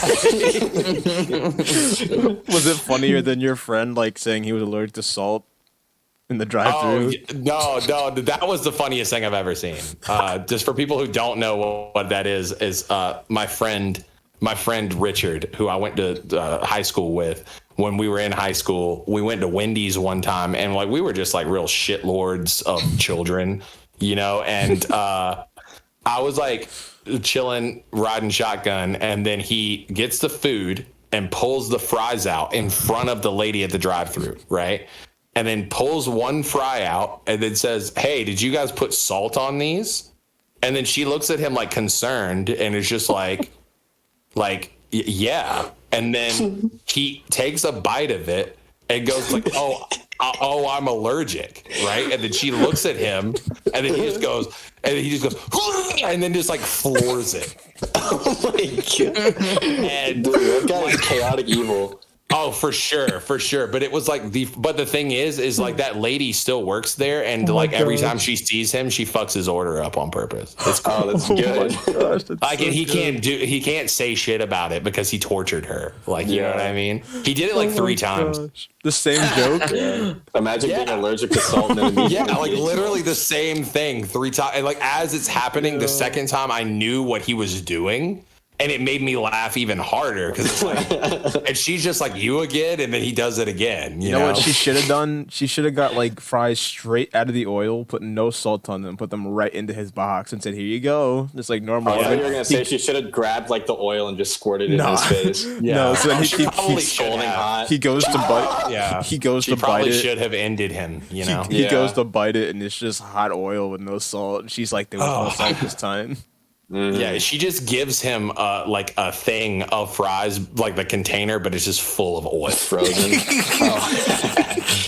it funnier than your friend like saying he was allergic to salt in the drive-thru? No, that was the funniest thing I've ever seen. Just for people who don't know what that is my friend Richard, who I went to high school with. When we were in high school, we went to Wendy's one time, and like we were just like real shitlords of children, and I was like chilling, riding shotgun, and then he gets the food and pulls the fries out in front of the lady at the drive-thru, right? And then pulls one fry out and then says, "Hey, did you guys put salt on these?" And then she looks at him like concerned and is just like yeah. And then he takes a bite of it and goes like, oh, I'm allergic, right? And then she looks at him, and then he just goes, and then just like floors it. Oh my god! And dude, that guy is chaotic evil. Oh, for sure. But it was like but the thing is like that lady still works there, and like every time she sees him, she fucks his order up on purpose. It's cool. That's good. Gosh, that's like, and he can't say shit about it because he tortured her. Like, you know what I mean? He did it like 3 times. Gosh. The same joke. Yeah. Imagine being allergic to salt and then immediately. Yeah, like literally the same thing 3 times. And like as it's happening, the second time I knew what he was doing. And it made me laugh even harder because it's like, and she's just like, you again, and then he does it again. You know what she should have done? She should have got like fries straight out of the oil, put no salt on them, put them right into his box, and said, "Here you go." Just like normal. I thought you were gonna say she should have grabbed like the oil and just squirted it in his face. Yeah. No, so then He's scalding hot. He goes to bite. Yeah, he goes she to bite probably it. should have ended him. He goes to bite it, and it's just hot oil with no salt. And she's like, "There was no salt this time." Mm-hmm. Yeah, she just gives him like a thing of fries, like the container, but it's just full of oil, frozen,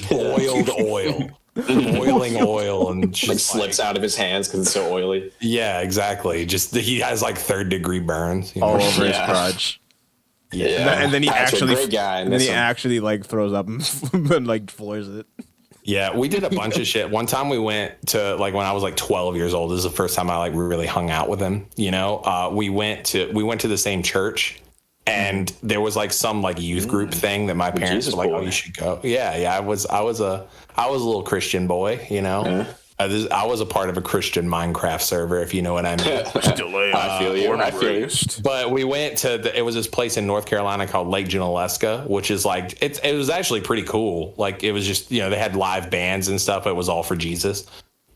boiled oil, boiling oil, and like slips out of his hands because it's so oily. Yeah, exactly. Just he has like 3rd-degree burns all over his crotch. Yeah, and then he actually, great guy, and then he actually like throws up and like floors it. Yeah, we did a bunch of shit. One time we went to like when I was like 12 years old. This is the first time I like really hung out with him. We went to the same church, and there was like some like youth group thing that my parents were like, "Oh, you should go." Yeah. I was a little Christian boy. I was a part of a Christian Minecraft server, if you know what I mean. I feel you. But we went to it was this place in North Carolina called Lake Junaluska, which is like it was actually pretty cool. Like it was just they had live bands and stuff. It was all for Jesus,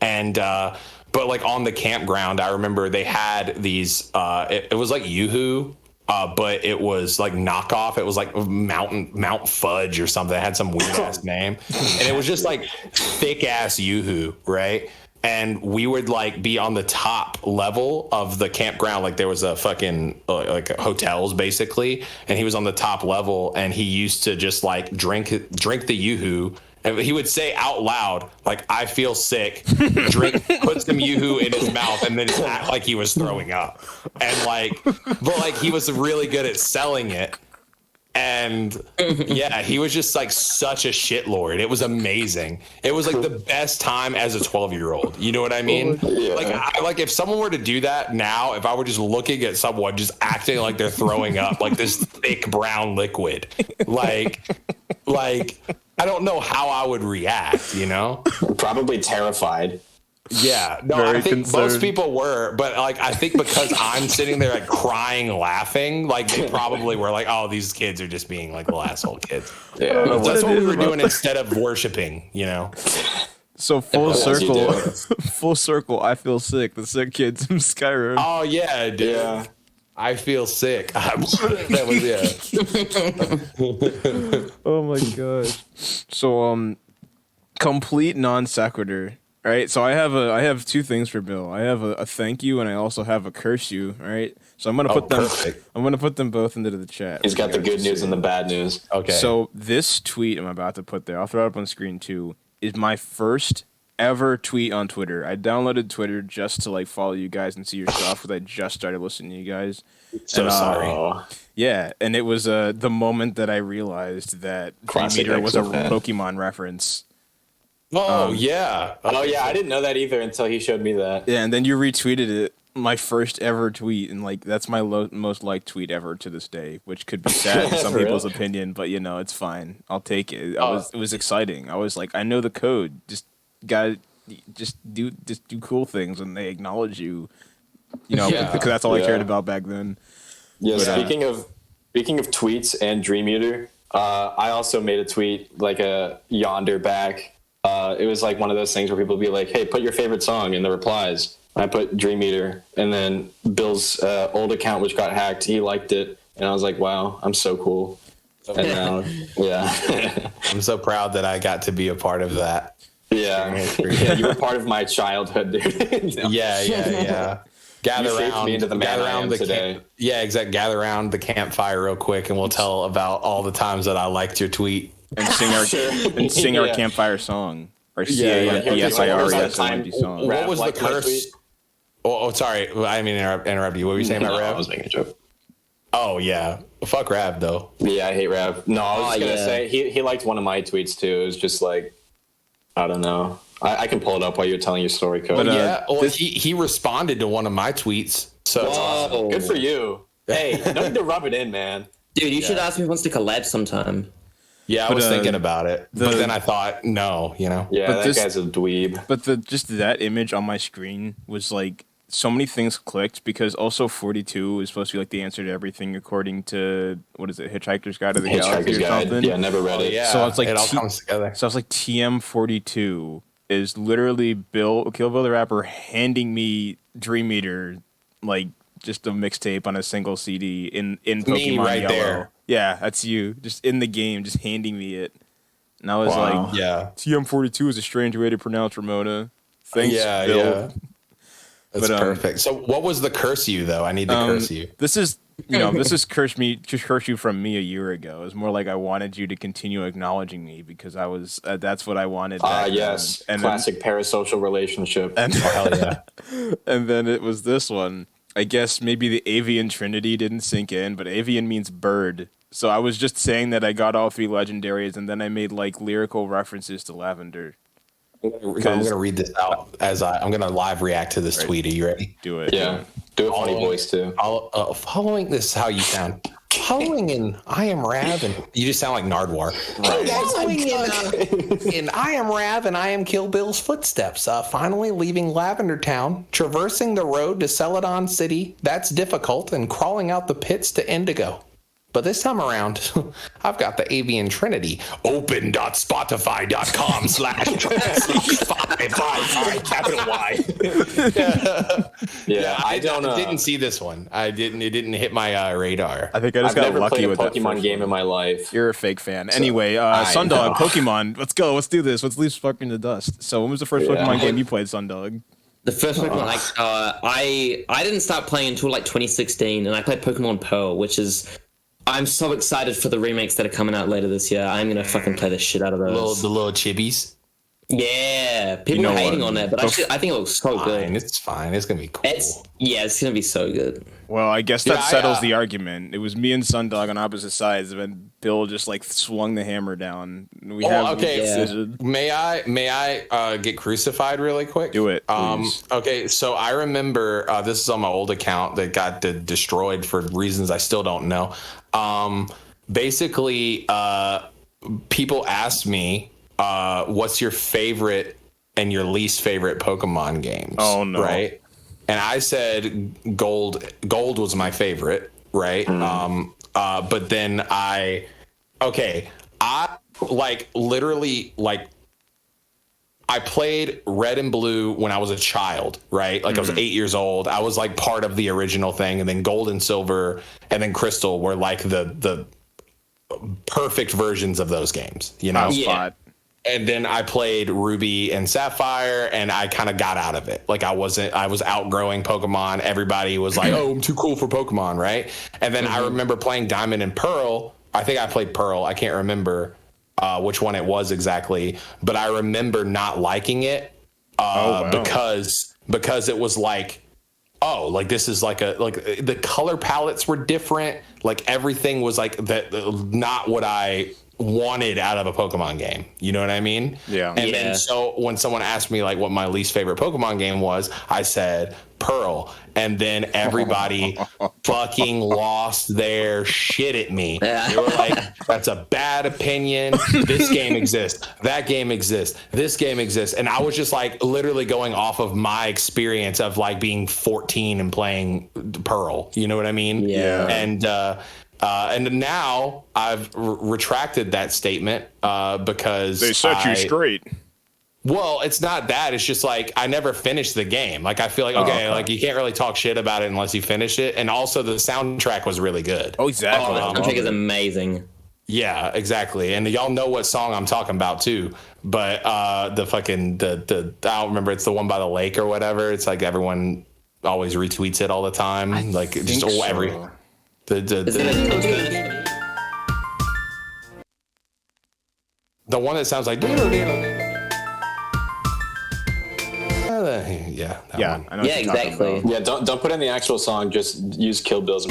and but like on the campground, I remember they had these. It was like Yoo-Hoo. But it was like knockoff. It was like Mount Fudge or something. It had some weird ass name, and it was just like thick ass Yoo-Hoo, right? and we would like be on the top level of the campground. Like there was a fucking like hotels basically, and he was on the top level, and he used to just like drink the Yoo-hoo. And he would say out loud, like, I feel sick, put some Yoo-hoo in his mouth, and then just act like he was throwing up. And like, but like, he was really good at selling it. And yeah, he was just like such a shitlord. It was amazing. It was like the best time as a 12-year-old. You know what I mean? Yeah. Like if someone were to do that now, if I were just looking at someone just acting like they're throwing up, like this thick brown liquid, like I don't know how I would react, you know? Probably terrified. Yeah, no, Very I think concerned. most people were, but like I think because I'm sitting there like crying, laughing, like they probably were like, "Oh, these kids are just being like little asshole kids." Yeah, That's what we were doing instead of worshiping, you know. So full circle. I feel sick. The sick kids from Skyrim. Oh yeah, dude. Yeah. I feel sick. That was Oh my god. So complete non sequitur. All right, so I have two things for Bill. I have a thank you, and I also have a curse you. All right, so I'm gonna put them both into the chat. He's got the good news and the bad news. Okay. So this tweet I'm about to put there, I'll throw it up on screen too, is my first ever tweet on Twitter. I downloaded Twitter just to like follow you guys and see your stuff because I just started listening to you guys. sorry. Yeah, and it was the moment that I realized that Classic Dream Eater was a Exo fan. Pokemon reference. Oh yeah. Oh yeah, I didn't know that either until he showed me that. Yeah, and then you retweeted it, my first ever tweet, and like that's my most liked tweet ever to this day, which could be sad in some For people's real? opinion, but you know it's fine. I'll take it. It was exciting. I was like, I know the code. Just do cool things, and they acknowledge you. You know, because that's all I cared about back then. Yeah. But, speaking of tweets and Dream Eater, I also made a tweet like a yonder back. It was like one of those things where people would be like, "Hey, put your favorite song," in the replies. I put Dream Eater, and then Bill's old account, which got hacked, he liked it, and I was like, "Wow, I'm so cool." And now, yeah, I'm so proud that I got to be a part of that. yeah, you were part of my childhood, dude. No. Yeah. Gather You shaped around, me into the man gather I around am the today. exactly. Gather around the campfire real quick, and we'll tell about all the times that I liked your tweet. And sing our Yeah. campfire song. Or Yeah. CAMPIRE song. Rev What was liked the my curse? tweet. Oh, sorry. I didn't mean to interrupt you. What were you saying about No, I Rev? was making a joke. Oh, yeah. Fuck Rev, though. Yeah, I hate Rev. No, I was just gonna yeah. say he liked one of my tweets too. It was just like, I don't know. I can pull it up while you're telling your story, Code. But, Yeah. Well, he responded to one of my tweets. So it's awesome. Whoa. Good for you. Hey, no need to rub it in, man. Dude, you should ask me if he wants to collab sometime. Yeah, I But, was thinking about it. But then I thought, no, you know. Yeah, But that guy's a dweeb. But just that image on my screen was like so many things clicked because also 42 is supposed to be like the answer to everything according to what is it, Hitchhiker's Guide to the Galaxy Hitchhiker's or Guide. something. Yeah, never read it. Yeah. So it's like it all comes together. So I was like TM42 is literally Kill Bill the Rapper handing me Dream Eater, like just a mixtape on a single CD in Pokemon right Yellow. there. Yeah, that's you. Just in the game, just handing me it. And I was Wow. like, Yeah. TM42 is a strange way to pronounce Ramona. Thanks, Yeah, Bill. yeah. That's But, perfect. So what was the curse you, though? I need to curse you. This is curse you from me a year ago. It was more like I wanted you to continue acknowledging me because I was that's what I wanted. back then. Yes. And Classic parasocial relationship. then, Hell yeah. and then it was this one. I guess maybe the avian trinity didn't sink in, but avian means bird. So I was just saying that I got all three legendaries, and then I made like lyrical references to lavender. I'm going to read this out I'm going to live react to this tweet. Are you ready? Do it. Yeah. Do a funny voice too. Following, this is how you sound. Following in I Am Rav, and you just sound like Nardwar. Following in I Am Rav and I Am Kill Bill's footsteps, finally leaving Lavender Town, traversing the road to Celadon City, that's difficult, and crawling out the pits to Indigo. But this time around, I've got the Avian Trinity. Open.spotify.com/555 capital Y. Yeah, I didn't see this one. It didn't hit my radar. I think I just got lucky with that Pokemon game in my life. You're a fake fan. Anyway, Sundog, Pokemon. Let's go. Let's do this. Let's leave Sparky in the dust. So when was the first Pokemon game you played, Sundog? The first Pokemon, I didn't start playing until like 2016, and I played Pokemon Pearl, which is... I'm so excited for the remakes that are coming out later this year. I'm going to fucking play the shit out of those. The little chibis. Yeah. People are hating on it, but I think it looks so good. It's fine. It's going to be cool. It's going to be so good. Well, I guess that settles the argument. It was me and Sundog on opposite sides, and Bill just like swung the hammer down. May I get crucified really quick? Do it, please. Okay, so I remember this is on my old account that got destroyed for reasons I still don't know. Basically, people asked me, what's your favorite and your least favorite Pokemon games? Oh no! Right. And I said Gold. Gold was my favorite, right? But then I literally I played Red and Blue when I was a child, right? Like I was 8 years old. I was like part of the original thing, and then Gold and Silver, and then Crystal were like the perfect versions of those games, you know? Yeah. And then I played Ruby and Sapphire, and I kind of got out of it. Like I was outgrowing Pokemon. Everybody was like, "Oh, I'm too cool for Pokemon," right? And then I remember playing Diamond and Pearl. I think I played Pearl. I can't remember which one it was exactly, but I remember not liking it because it was like, oh, like this is like the color palettes were different. Like everything was like that, not what I wanted out of a Pokemon game. You know what I mean? Yeah. And then so when someone asked me like what my least favorite Pokemon game was, I said Pearl. And then everybody fucking lost their shit at me. They were like, that's a bad opinion. This game exists. That game exists. This game exists. And I was just like literally going off of my experience of like being 14 and playing Pearl. You know what I mean? Yeah. And now I've retracted that statement because they set you straight. Well, it's not that. It's just like I never finished the game. Like I feel like like you can't really talk shit about it unless you finish it. And also the soundtrack was really good. Oh, exactly. The soundtrack is amazing. Yeah, exactly. And y'all know what song I'm talking about too. But the I don't remember. It's the one by the lake or whatever. It's like everyone always retweets it all the time. The one that sounds like Yeah, one. I know. Yeah, exactly. Yeah, don't put in the actual song. Just use Kill Bill's.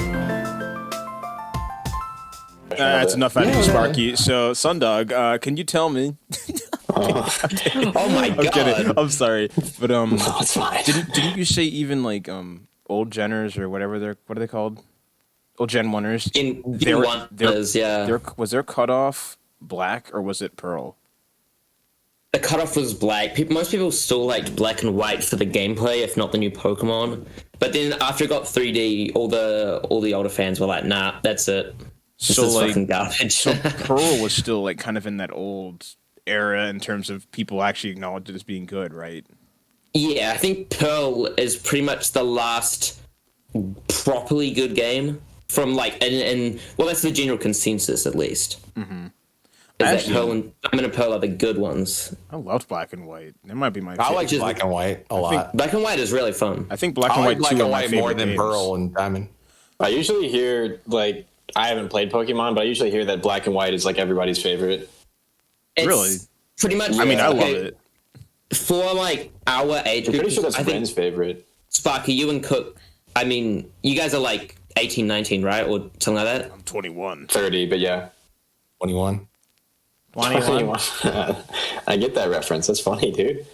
That's enough out of you, Sparky. So, Sundog, can you tell me? Oh my god! I'm kidding. I'm sorry, but No, it's fine. didn't you say even like old Geners or whatever what are they called? Old Gen Oneers. Was their cutoff black or was it Pearl? The cutoff was black. Most people still liked black and white for the gameplay, if not the new Pokemon. But then after it got 3D, all the older fans were like, "Nah, that's it. This is fucking garbage." So Pearl was still like kind of in that old era in terms of people actually acknowledged it as being good, right? Yeah, I think Pearl is pretty much the last properly good game from like, and that's the general consensus at least. Mm-hmm. That Pearl and Diamond and Pearl are the good ones. I loved Black and White. That might be my favorite. I like Black and White a lot. Black and White is really fun. I think Black and White 2 are my favorite more than games. Pearl and Diamond. I usually hear like I haven't played Pokemon, but I usually hear that Black and White is like everybody's favorite. It's really? Pretty much. I mean, I love it. For like our age I'm group, pretty sure that's Brand's favorite. Sparky, you and Cook, I mean, you guys are like 18, 19, right? Or something like that? I'm 21. 30, but yeah. 21. 21. I get that reference. That's funny, dude.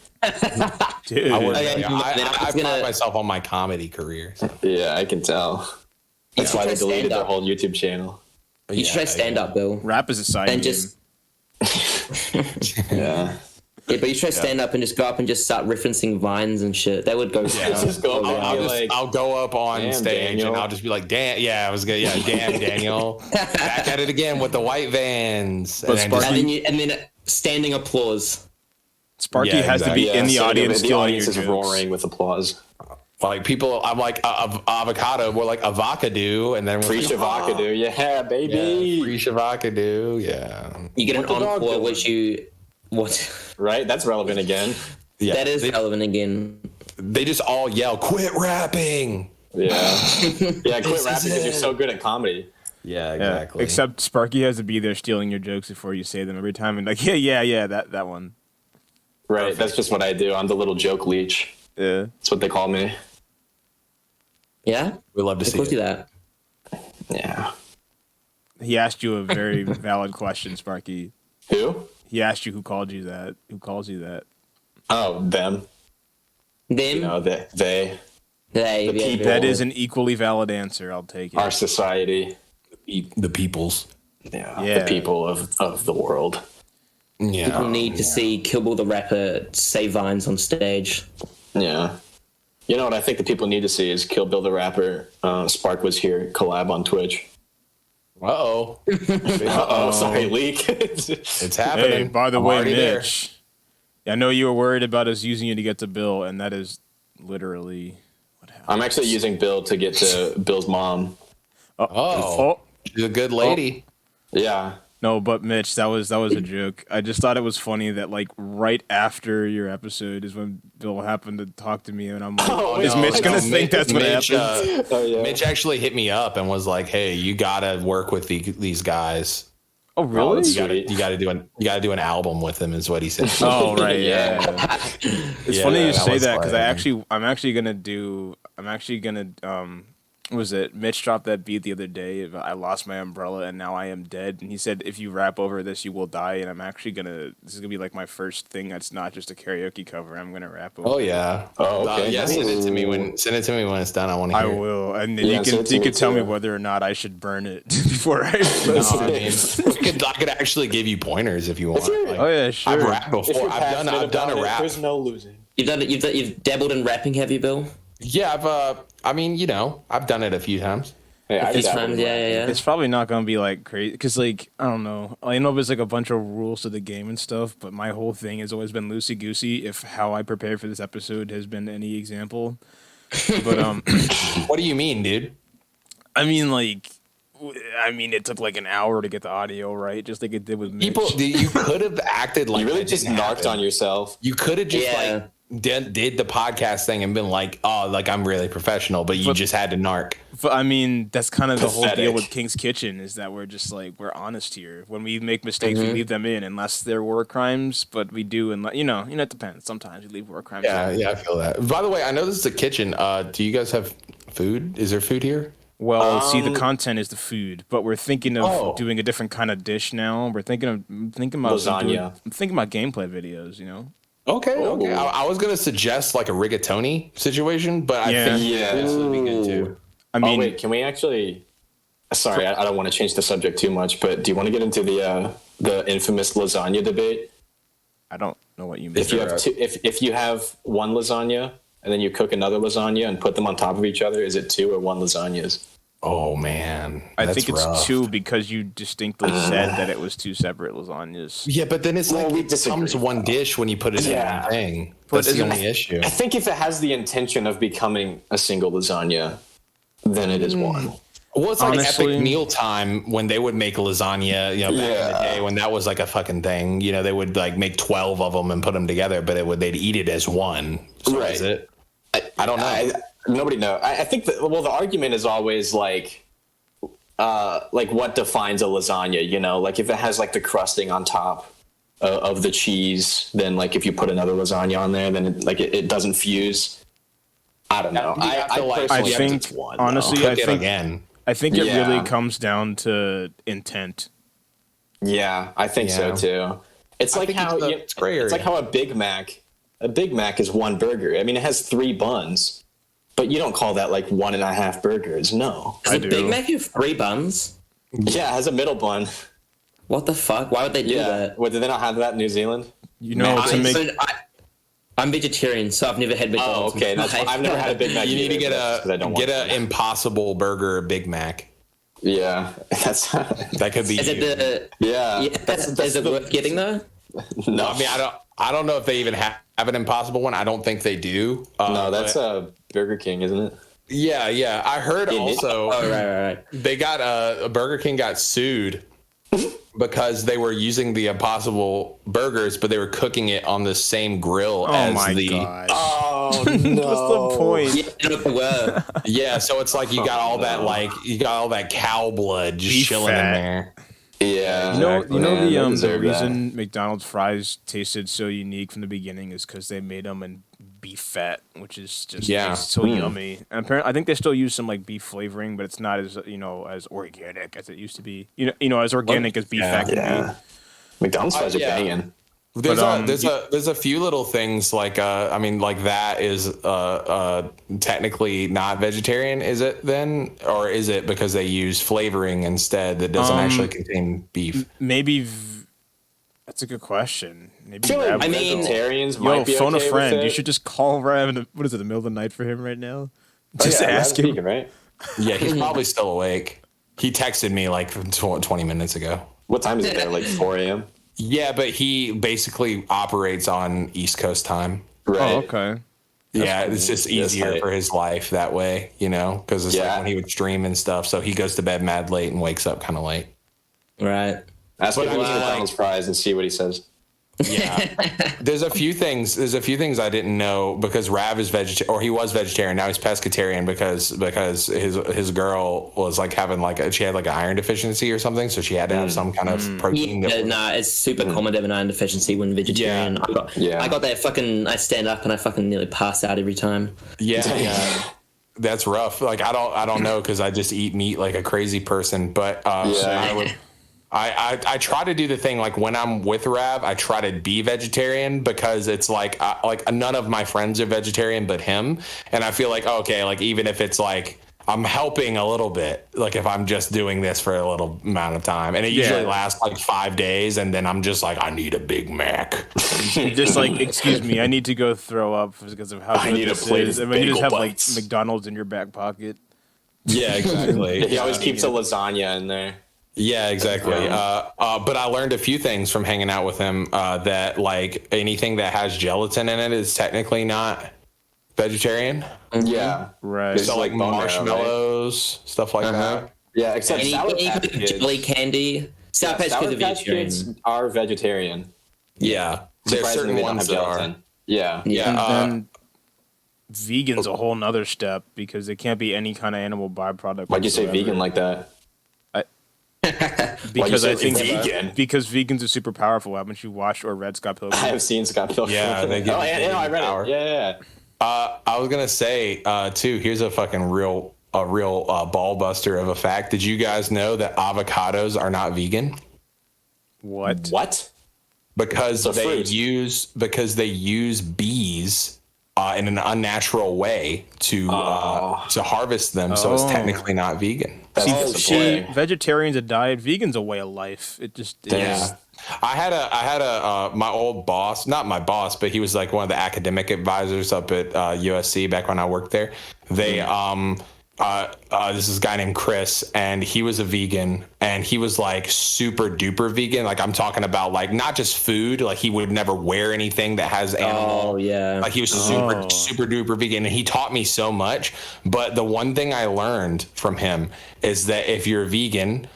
Dude. I pride myself on my comedy career. So. Yeah, I can tell. That's why they deleted their whole YouTube channel. You should try stand up, Bill. Rap is a side and game. Just Yeah. Yeah, but you try to stand up and just go up and just start referencing vines and shit. That would go. Just go. I'll go up on stage Daniel. And I'll just be like, "Damn, yeah, I was good. Yeah, damn, Daniel, back at it again with the white vans." And then standing applause. Sparky has to be in the audience. The audience is roaring with applause. Like people, I'm like avocado. We're like avocado, and then free avocado. Yeah, baby. Free avocado. Yeah. You get an encore, which you what? Right, that's relevant again. Yeah, that is relevant again. They just all yell, "Quit rapping!" Yeah, yeah, quit rapping because you're so good at comedy. Yeah, exactly. Except Sparky has to be there stealing your jokes before you say them every time, and like, yeah, that one. Right, perfect. That's just what I do. I'm the little joke leech. Yeah, that's what they call me. Yeah, we love to see you that. Yeah. He asked you a very valid question, Sparky. Who? He asked you who called you that. Who calls you that? Oh, them. Them? No, they. The people. That is an equally valid answer. I'll take it. Our society. The peoples. Yeah. The people of the world. Yeah. People need to see Kill Bill the Rapper say vines on stage. Yeah. You know what I think the people need to see is Kill Bill the Rapper, Spark Was Here collab on Twitch. Uh-oh. Sorry, leak. It's happening. Hey, by the way, Mitch, I know you were worried about us using you to get to Bill, and that is literally what happened. I'm actually using Bill to get to Bill's mom. She's a good lady. Yeah. No, but Mitch, that was a joke. I just thought it was funny that like right after your episode is when Bill happened to talk to me, and I'm like, is Mitch gonna think that's what happened? Mitch actually hit me up and was like, "Hey, you gotta work with these guys." Oh, really? You gotta do an album with them, is what he said. Oh, right, yeah. It's funny you say that because I'm actually gonna was it Mitch dropped that beat the other day? I lost my umbrella and now I am dead. And he said, if you rap over this, you will die. And I'm actually this is gonna be like my first thing that's not just a karaoke cover. I'm gonna rap over. Oh yeah. Oh okay. Yeah. Send it to me when it's done. I want to hear. I will, and then you can tell me whether or not I should burn it before I. I could actually give you pointers if you want. Like, oh yeah, sure. I've rapped before. I've done a rap. There's no losing. You've done it. You've dabbled in rapping, have you, Bill? Yeah, I've done it a few times. Yeah. It's probably not gonna be like crazy because like I don't know. I know there's like a bunch of rules to the game and stuff, but my whole thing has always been loosey goosey. If how I prepared for this episode has been any example, but what do you mean, dude? I mean it took like an hour to get the audio right, just like it did with Mitch. You could have acted like you really just narked on yourself. You could have just did the podcast thing and been like, oh, like I'm really professional, but you just had to narc. But I mean, that's kind of the whole deal with King's Kitchen is that we're just like, we're honest here. When we make mistakes, we leave them in, unless they're war crimes, but we do, and you know, it depends. Sometimes we leave war crimes. Yeah, I feel that. By the way, I know this is a kitchen. Do you guys have food? Is there food here? Well, see, the content is the food, but we're thinking of doing a different kind of dish now. We're thinking about lasagna. I'm thinking about gameplay videos, you know. Okay. I was gonna suggest like a rigatoni situation, but I think this would be good too. I mean, wait, can we actually? Sorry, I don't want to change the subject too much, but do you want to get into the infamous lasagna debate? I don't know what you mean. If you have one lasagna and then you cook another lasagna and put them on top of each other, is it two or one lasagnas? Oh man, I think it's rough. Two because you distinctly said that it was two separate lasagnas. Yeah, but then it's like it becomes one dish when you put it in one thing. That's the only issue. I think if it has the intention of becoming a single lasagna, then it is one. Well, it's like Epic Mealtime when they would make lasagna, back in the day when that was like a fucking thing. They would like make 12 of them and put them together, but they'd eat it as one. So right. Is it? I don't know. Nobody knows. I think that, the argument is always like what defines a lasagna, like if it has like the crusting on top of the cheese, then like if you put another lasagna on there, then it doesn't fuse. I don't know. I think it's one, honestly, I think it really comes down to intent. Yeah, I think so too. It's like how it's like how a Big Mac is one burger. I mean, it has 3 buns. But you don't call that like 1.5 burgers, no. Does a Big Mac have 3 buns? Yeah, it has a middle bun. What the fuck? Why would they do that? Did they not have that in New Zealand? You know, I'm vegetarian, so I've never had McDonald's. Oh, okay. I've never had a Big Mac. You need to get a Impossible Burger Big Mac. Yeah, that could be. Is it the? Yeah. Is it worth getting though? No, I mean I don't know if they even have an Impossible one. I don't think they do. No, that's a Burger King, isn't it? Yeah. I heard also. Oh, right. They got Burger King got sued because they were using the Impossible burgers, but they were cooking it on the same grill as the. Gosh. Oh no! What's the point? Yeah, so it's like you got all that cow blood just Beef chilling fat. in there. Yeah, You know man, the reason McDonald's fries tasted so unique from the beginning is because they made them in beef fat, which is just so yummy. And apparently, I think they still use some like beef flavoring, but it's not as as organic as it used to be. As organic as beef fat can be. McDonald's fries are banging. There's a few little things like that is technically not vegetarian, is it then, or is it because they use flavoring instead that doesn't actually contain beef? Maybe that's a good question. Maybe vegetarians might be phone okay a friend. with it. You should just call Rav. What is it? The middle of the night for him right now. Oh, Just ask him. Speaking, right? Yeah, he's probably still awake. He texted me like 20 minutes ago. What time is it there? Like 4 a.m. Yeah, but he basically operates on East Coast time. Right. Oh, okay. It's just easier for his life that way, because it's like when he would stream and stuff. So he goes to bed mad late and wakes up kind of late. Right. Ask him who's McDonald's fries and see what he says. Yeah. There's a few things I didn't know because Rav is vegetarian, or he was vegetarian. Now he's pescatarian because his girl was like having she had like an iron deficiency or something, so she had to have some kind of protein. It's super common to have an iron deficiency when vegetarian. I got that I stand up and I fucking nearly pass out every time. Yeah. That's rough. Like I don't know because I just eat meat like a crazy person, but I try to do the thing like when I'm with Rav, I try to be vegetarian because it's like none of my friends are vegetarian but him, and I feel like even if it's like I'm helping a little bit, like if I'm just doing this for a little amount of time, and it usually lasts like 5 days, and then I'm just like I need a Big Mac. Just like, excuse me, I need to go throw up because of how good this is. I mean, you just have like McDonald's in your back pocket. Yeah, exactly. He always keeps a lasagna in there. Yeah, exactly. But I learned a few things from hanging out with him that like anything that has gelatin in it is technically not vegetarian. Yeah, right. So like marshmallows, stuff like that. Yeah, except Sour Patch Kids. Jelly candy. Sour Patch Kids are vegetarian. Are vegetarian. Yeah, there's certain ones that are. Yeah. And then vegan's a whole nother step because it can't be any kind of animal byproduct. Why'd you say vegan like that? Because I think because vegans are super powerful. Haven't you watched or read Scott Pilgrim? I have seen Scott Pilgrim. Yeah, they give I read power. it. Yeah. I was gonna say too. Here's a fucking real ball buster of a fact. Did you guys know that avocados are not vegan? What? Because they use bees in an unnatural way to harvest them, so it's technically not vegan. See, vegetarian's a diet, vegan's a way of life. It just is. Yeah. I had my old boss, not my boss, but he was like one of the academic advisors up at USC back when I worked there. They this is a guy named Chris, and he was a vegan, and he was like super duper vegan. Like I'm talking about like not just food, like he would never wear anything that has animal. Oh yeah. Like he was super duper vegan, and he taught me so much. But the one thing I learned from him is that if you're vegan,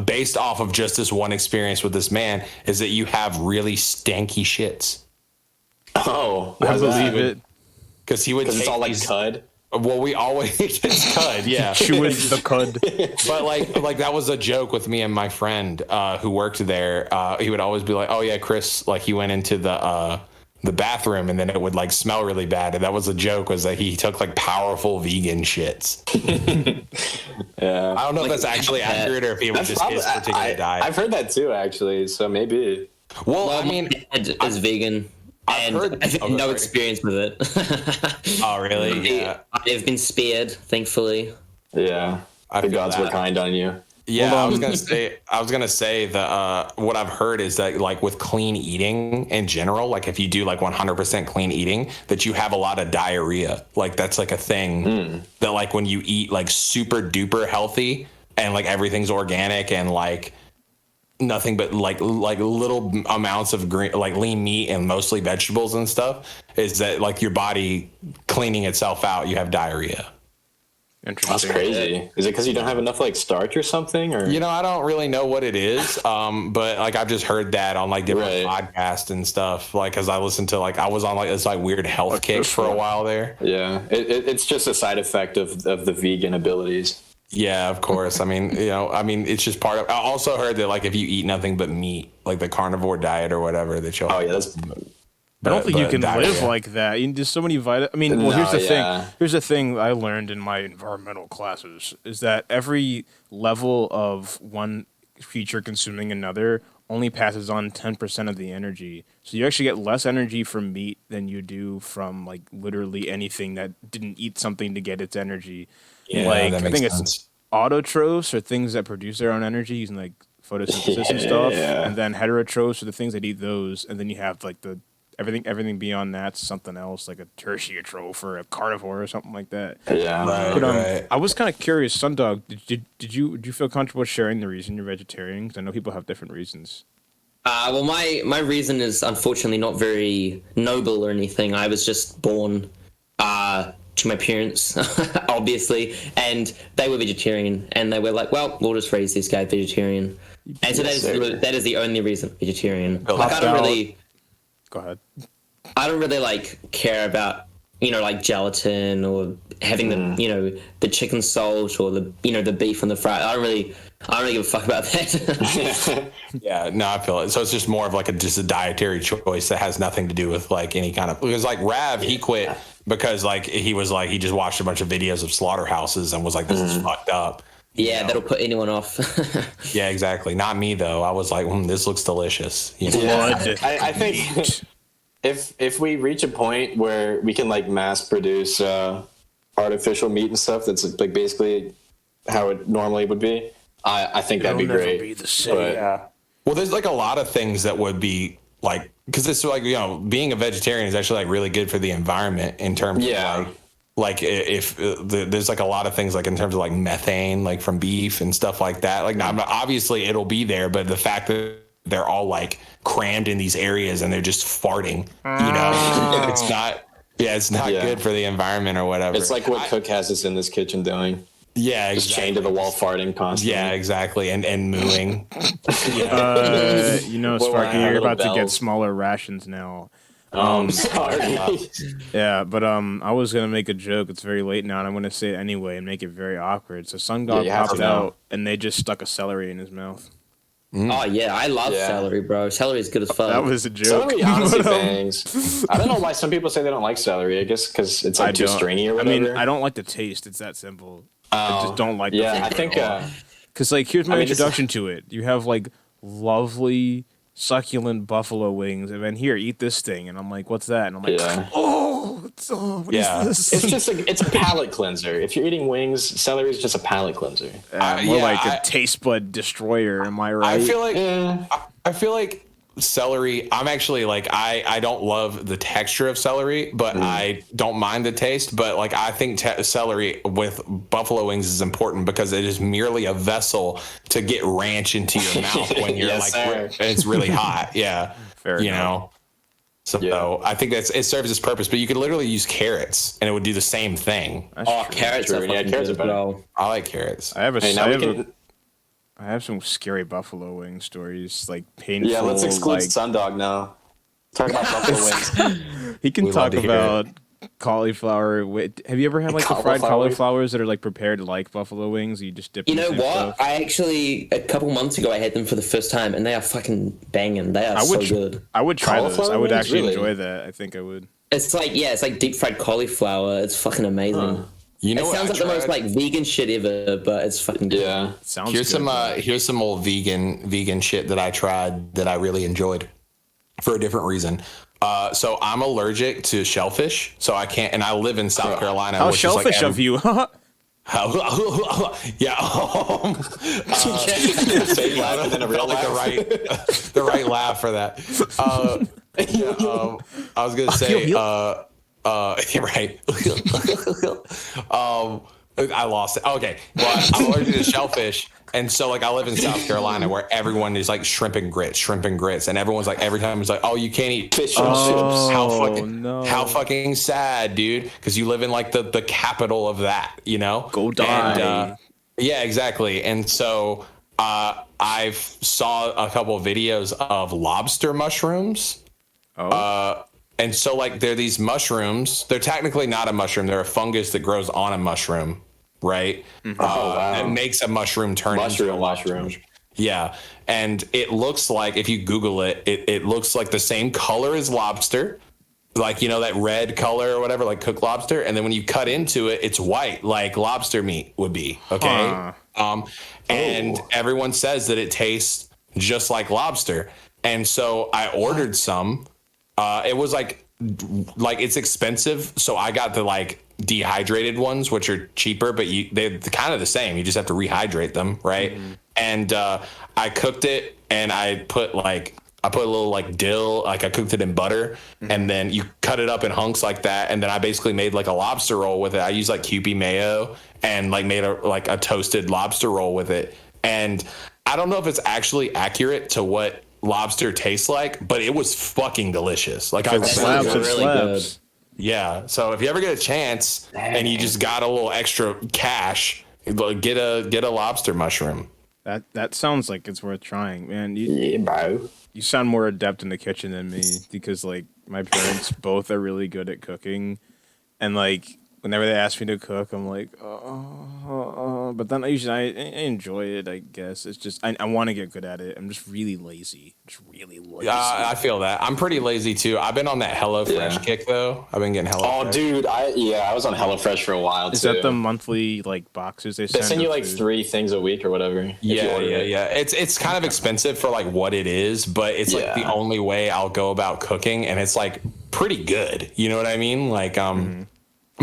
based off of just this one experience with this man, is that you have really stanky shits. Oh, I believe it. Because he would take it's all like cud. Well, we always it's cud, yeah. Chewing the cud. But like that was a joke with me and my friend who worked there. He would always be like, "Oh yeah, Chris, like he went into the bathroom and then it would like smell really bad." And that was a joke, was that he took like powerful vegan shits. Yeah, I don't know if that's actually accurate or if it was just his particular diet. I've heard that too, actually. So maybe. Well, I mean, is vegan. And I've had no experience with it. Oh, really? Yeah. I've been spared, thankfully. Yeah. I the feel gods that. were kind on you. Yeah, I was gonna say that what I've heard is that like with clean eating in general, like if you do like 100% clean eating, that you have a lot of diarrhea. Like that's like a thing that like when you eat like super duper healthy and like everything's organic and like nothing but like little amounts of green like lean meat and mostly vegetables and stuff, is that like your body cleaning itself out, you have diarrhea. That's crazy. Is it because you don't have enough like starch or something? Or I don't really know what it is, but like I've just heard that on like different podcasts and stuff. Like, because I listened to like I was on like this like weird health kick for a while there. Yeah, it's just a side effect of the vegan abilities. Yeah, of course. I mean, it's just part of. I also heard that like if you eat nothing but meat, like the carnivore diet or whatever, that you'll. Oh yeah, that's. I don't think you can live like that. There's so many here's the thing. Here's the thing I learned in my environmental classes is that every level of one feature consuming another only passes on 10% of the energy. So you actually get less energy from meat than you do from like literally anything that didn't eat something to get its energy. Yeah, like that I think makes sense. it's autotrophs or things that produce their own energy using like photosynthesis and stuff, and then heterotrophs are the things that eat those, and then you have like the everything beyond that's something else, like a tertiotroph or a carnivore or something like that. Yeah, right. I was kind of curious, Sundog. Did you feel comfortable sharing the reason you're vegetarian? Because I know people have different reasons. Well, my reason is unfortunately not very noble or anything. I was just born to my parents, obviously, and they were vegetarian, and they were like, "Well, we'll just raise this guy vegetarian," and so that is the only reason vegetarian. Like, I don't really. Go ahead. I don't really like care about like gelatin or having the chicken salt or the beef on the fry. I don't really give a fuck about that. Yeah, no, I feel it. So it's just more of like just a dietary choice that has nothing to do with like any kind of. Because like Rav, he quit because like he was like he just watched a bunch of videos of slaughterhouses and was like, this is fucked up. Yeah, that'll put anyone off. Yeah, exactly. Not me though. I was like, this looks delicious. I think if we reach a point where we can like mass produce artificial meat and stuff, that's like basically how it normally would be. I think that'd be great. Be the same. Well, there's like a lot of things that would be like, because it's like being a vegetarian is actually like really good for the environment in terms of like if there's like a lot of things like in terms of like methane like from beef and stuff like that. Like now, obviously it'll be there, but the fact that they're all like crammed in these areas and they're just farting, it's not. Yeah, it's not good for the environment or whatever. It's like what Cook has us in this kitchen doing. Yeah, exactly. Just chained to the wall, farting constantly. Yeah, exactly, and mooing. Sparky, you're about to get smaller rations now. Sorry. Yeah, but I was gonna make a joke. It's very late now, and I'm gonna say it anyway and make it very awkward. So Sundog popped out, and they just stuck a celery in his mouth. Oh yeah, I love celery, bro. Celery is good as fuck. That was a joke. Celery honestly bangs. I don't know why some people say they don't like celery. I guess because it's like too stringy or whatever. I mean, I don't like the taste. It's that simple. I just don't like. Yeah, I think. Because like, here's my introduction to it. You have like lovely succulent buffalo wings, and then here, eat this thing, and I'm like, what's that? And I'm like, what is this? It's just like it's a palate cleanser. If you're eating wings, celery is just a palate cleanser. More like a taste bud destroyer. Am I right? I feel like celery. I'm actually like I don't love the texture of celery, but I don't mind the taste. But like I think celery with buffalo wings is important because it is merely a vessel to get ranch into your mouth when you're it's really hot. Yeah, fair enough. So I think it serves its purpose, but you could literally use carrots and it would do the same thing. Carrots are carrots are better. I like carrots. I have some scary buffalo wing stories, like painful. Yeah, let's exclude Sundog now. Talk about buffalo wings. He can talk about cauliflower. Have you ever had like the fried cauliflowers that are like prepared like buffalo wings? You just dip. You know what? Stuff? I actually a couple months ago I had them for the first time, and they are fucking banging. They are so good. I would try those. I would actually enjoy that. I think I would. It's like deep fried cauliflower. It's fucking amazing. You know, it sounds like the most like vegan shit ever, but it's fucking good. Yeah. Sounds here's good, here's some old vegan shit that I tried that I really enjoyed for a different reason. So I'm allergic to shellfish, so I can't. And I live in South Carolina. How shellfish of you? Yeah. Fake laugh and then a real like laugh. the right laugh for that. I was gonna say, right. I lost it. Okay, well, I'm allergic to shellfish, and so like I live in South Carolina where everyone is like shrimp and grits, and everyone's like every time it's like, oh, you can't eat fish and chips. How fucking sad, dude, because you live in like the capital of that, you know. Go die. And, yeah, exactly. And so I've saw a couple of videos of lobster mushrooms. And so like they're these mushrooms. They're technically not a mushroom. They're a fungus that grows on a mushroom, right? It makes a mushroom turn into a mushroom. Yeah. And it looks like, if you Google it, it looks like the same color as lobster. Like, you know, that red color or whatever, like cooked lobster. And then when you cut into it, it's white, like lobster meat would be. Okay. And everyone says that it tastes just like lobster. And so I ordered some. It was like it's expensive. So I got the like dehydrated ones, which are cheaper, but they're kind of the same. You just have to rehydrate them. Right. Mm-hmm. And I cooked it and I put a little like dill, like I cooked it in butter, and then you cut it up in hunks like that. And then I basically made like a lobster roll with it. I used like Kewpie mayo and like made a toasted lobster roll with it. And I don't know if it's actually accurate to what lobster tastes like, but it was fucking delicious. Like it slaps. Yeah. So if you ever get a chance and you just got a little extra cash, get a lobster mushroom. That sounds like it's worth trying, man. Yeah, bro. You sound more adept in the kitchen than me, because like my parents both are really good at cooking, and like whenever they ask me to cook, I'm like, but then I enjoy it. I guess it's just I want to get good at it. I'm just really lazy. I feel that. I'm pretty lazy too. I've been on that HelloFresh kick though. I've been getting HelloFresh. Oh, dude, I was on HelloFresh for a while too. Is that the monthly like boxes they send? They send you like 3 things a week or whatever. Yeah. It's kind of expensive for like what it is, but it's like the only way I'll go about cooking, and it's like pretty good. You know what I mean? Like I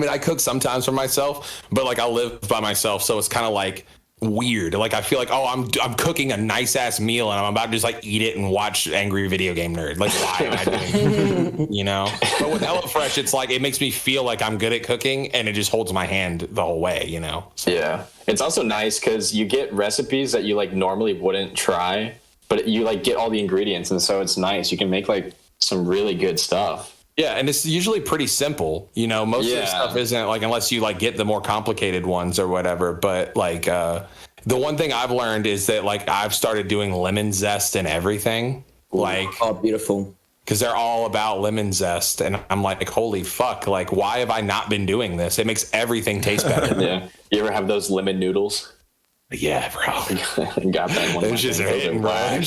mean, I cook sometimes for myself, but like I live by myself, so it's kind of like weird. Like I feel like, oh, I'm cooking a nice ass meal and I'm about to just like eat it and watch Angry Video Game Nerd. Like, why am I doing it? You know? But with HelloFresh, it's like it makes me feel like I'm good at cooking, and it just holds my hand the whole way. You know? So. Yeah, it's also nice because you get recipes that you like normally wouldn't try, but you like get all the ingredients, and so it's nice. You can make like some really good stuff. Yeah, and it's usually pretty simple. You know, most of the stuff isn't like, unless you like get the more complicated ones or whatever. But like the one thing I've learned is that like I've started doing lemon zest and everything. Like, oh, beautiful. Because they're all about lemon zest, and I'm like, holy fuck! Like, why have I not been doing this? It makes everything taste better. Yeah. You ever have those lemon noodles? Yeah, bro. Got that one. Those just hitting, bro.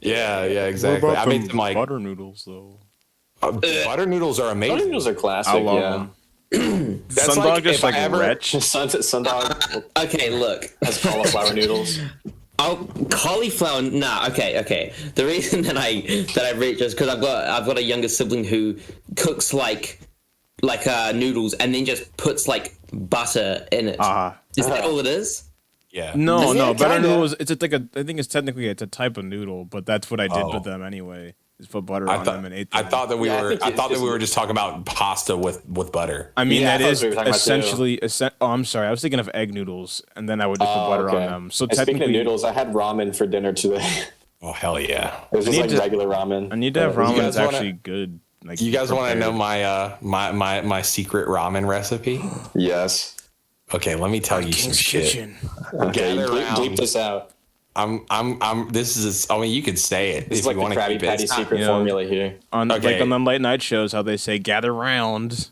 Yeah, exactly. I made some like butter noodles though. Butter noodles are amazing. Butter noodles are classic. I love them. That's Sundog like, just like wretch. Sundog. Okay, look. Has cauliflower noodles. Oh, cauliflower. Nah. Okay. The reason that I reach is because I've got a younger sibling who cooks like noodles and then just puts like butter in it. Is that all it is? Yeah. No. Butter noodles. It's like I think it's technically a type of noodle, but that's what I did with them anyway. Just put butter on them and ate them. I thought that we were just talking about pasta with butter. I mean, that is essentially. I'm sorry. I was thinking of egg noodles, and then I would just put butter on them. So technically, speaking of noodles, I had ramen for dinner today. Oh hell yeah! It was just like regular ramen. I need to have ramen that's actually good. Like, you guys want to know my secret ramen recipe? Yes. Okay, let me tell you some shit. Okay, bleep this out. This is. I mean, you could say it. This is like the Krabby Patty secret formula here. Like on the late night shows, how they say "gather round."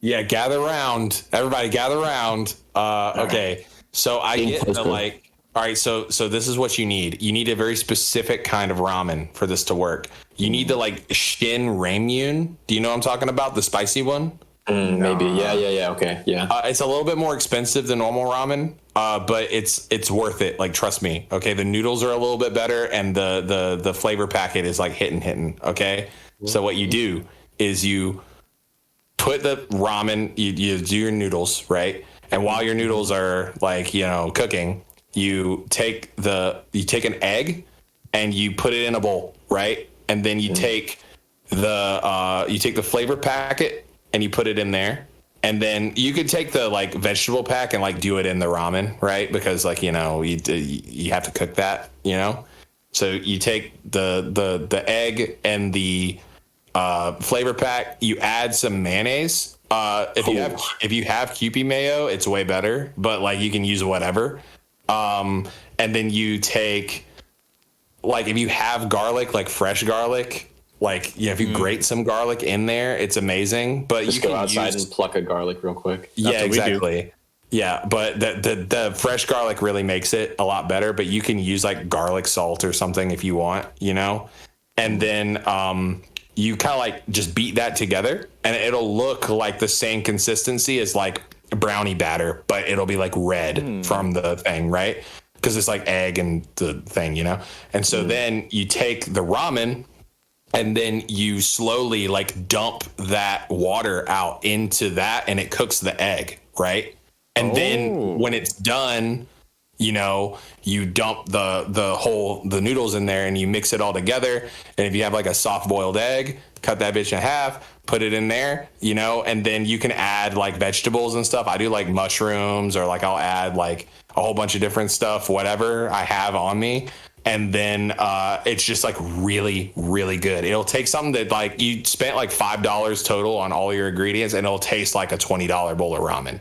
Yeah, gather round. Everybody, gather round. Okay, so I get the like. All right, so this is what you need. You need a very specific kind of ramen for this to work. You need the like Shin Ramyun. Do you know what I'm talking about? The spicy one. Maybe. Yeah. Okay. Yeah. It's a little bit more expensive than normal ramen, but it's worth it. Like, trust me. Okay, the noodles are a little bit better, and the flavor packet is like hitting. Okay, so what you do is you put the ramen, you do your noodles, right, And while your noodles are like, cooking, you take an egg and you put it in a bowl, right? And then you take the flavor packet and you put it in there. And then you could take the like vegetable pack and like do it in the ramen, right? Because like, you have to cook that, So you take the egg and the flavor pack, you add some mayonnaise. If you have Kewpie mayo, it's way better, but like you can use whatever. And then you take, like, if you have garlic, like fresh garlic, like, if you grate some garlic in there, it's amazing. But just you go can outside and pluck a garlic real quick. Yeah, exactly. Yeah, but the fresh garlic really makes it a lot better. But you can use like garlic salt or something if you want, And then you kind of like just beat that together, and it'll look like the same consistency as like brownie batter, but it'll be like red from the thing, right? Because it's like egg and the thing, And so then you take the ramen, and then you slowly like dump that water out into that, and it cooks the egg, right? And then when it's done, you dump the noodles in there and you mix it all together. And if you have like a soft boiled egg, cut that bitch in half, put it in there, and then you can add like vegetables and stuff. I do like mushrooms, or like I'll add like a whole bunch of different stuff, whatever I have on me. And then it's just like really, really good. It'll take something that like you spent like $5 total on all your ingredients, and it'll taste like a $20 bowl of ramen.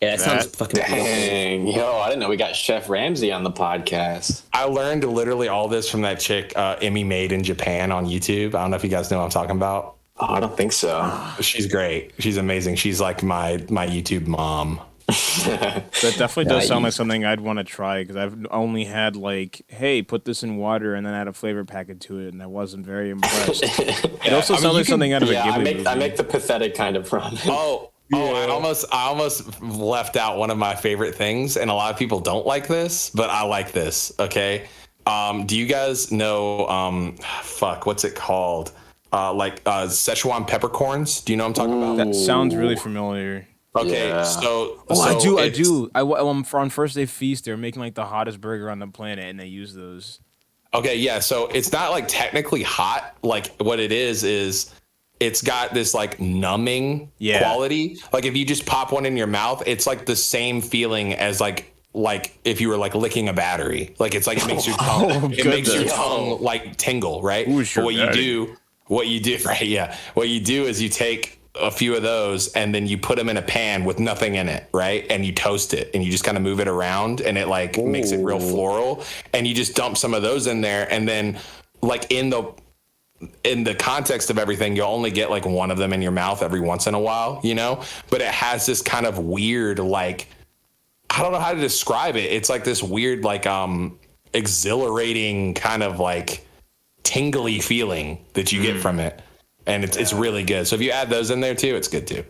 Yeah, that sounds fucking dang. Yo, I didn't know we got Chef Ramsay on the podcast. I learned literally all this from that chick, Emmy Made in Japan on YouTube. I don't know if you guys know what I'm talking about. Oh, I don't think so. She's great. She's amazing. She's like my YouTube mom. That definitely does sound like something I'd want to try, because I've only had like, hey, put this in water and then add a flavor packet to it, and I wasn't very impressed. It also sounds like something out of a Ghibli movie. I make the pathetic kind of ramen. I almost left out one of my favorite things, and a lot of people don't like this, but I like this. Okay. Do you guys know, what's it called? Szechuan peppercorns. Do you know what I'm talking about? That sounds really familiar. Okay. Yeah. I do. On First Day Feast, they're making like the hottest burger on the planet, and they use those. Okay. Yeah. So it's not like technically hot. Like what it is it's got this like numbing quality. Like if you just pop one in your mouth, it's like the same feeling as like if you were like licking a battery. Like it's like it makes your tongue makes your tongue like tingle, right? Ooh, sure, but what you do, right? Yeah. What you do is you take a few of those, and then you put them in a pan with nothing in it, right? And you toast it, and you just kind of move it around, and it like makes it real floral. And you just dump some of those in there, and then like in the context of everything, you'll only get like one of them in your mouth every once in a while, but it has this kind of weird, like, I don't know how to describe it. It's like this weird, like, exhilarating kind of like tingly feeling that you get from it. And it's really good. So if you add those in there too, it's good too.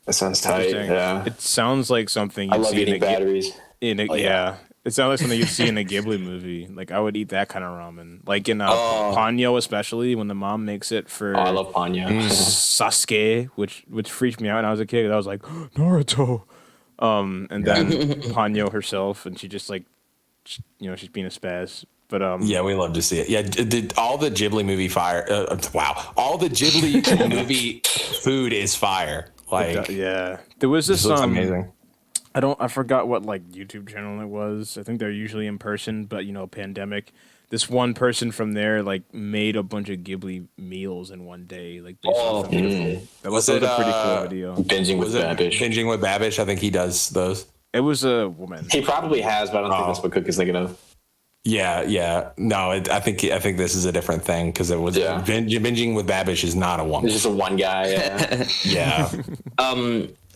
That sounds tight. Yeah. It sounds like something you'd I love see eating batteries. Yeah. It sounds like something you'd see in a Ghibli movie. Like I would eat that kind of ramen. Like in Ponyo, especially when the mom makes it for I love Ponyo. Sasuke, which freaked me out when I was a kid. I was like, Naruto. And then Ponyo herself, and she just like, she's being a spaz. But yeah, we love to see it. Yeah, all the Ghibli movie fire. All the Ghibli movie food is fire. Like, there was this amazing. I forgot what like YouTube channel it was. I think they're usually in person, but pandemic. This one person from there like made a bunch of Ghibli meals in one day. Like, that was a pretty cool video. Binging with Babish. Binging with Babish. I think he does those. It was a woman. He probably has, but I don't think that's what Cook is thinking of. Yeah. No, I think this is a different thing, because it was binging with Babish is not a woman. It's just a one guy. Yeah.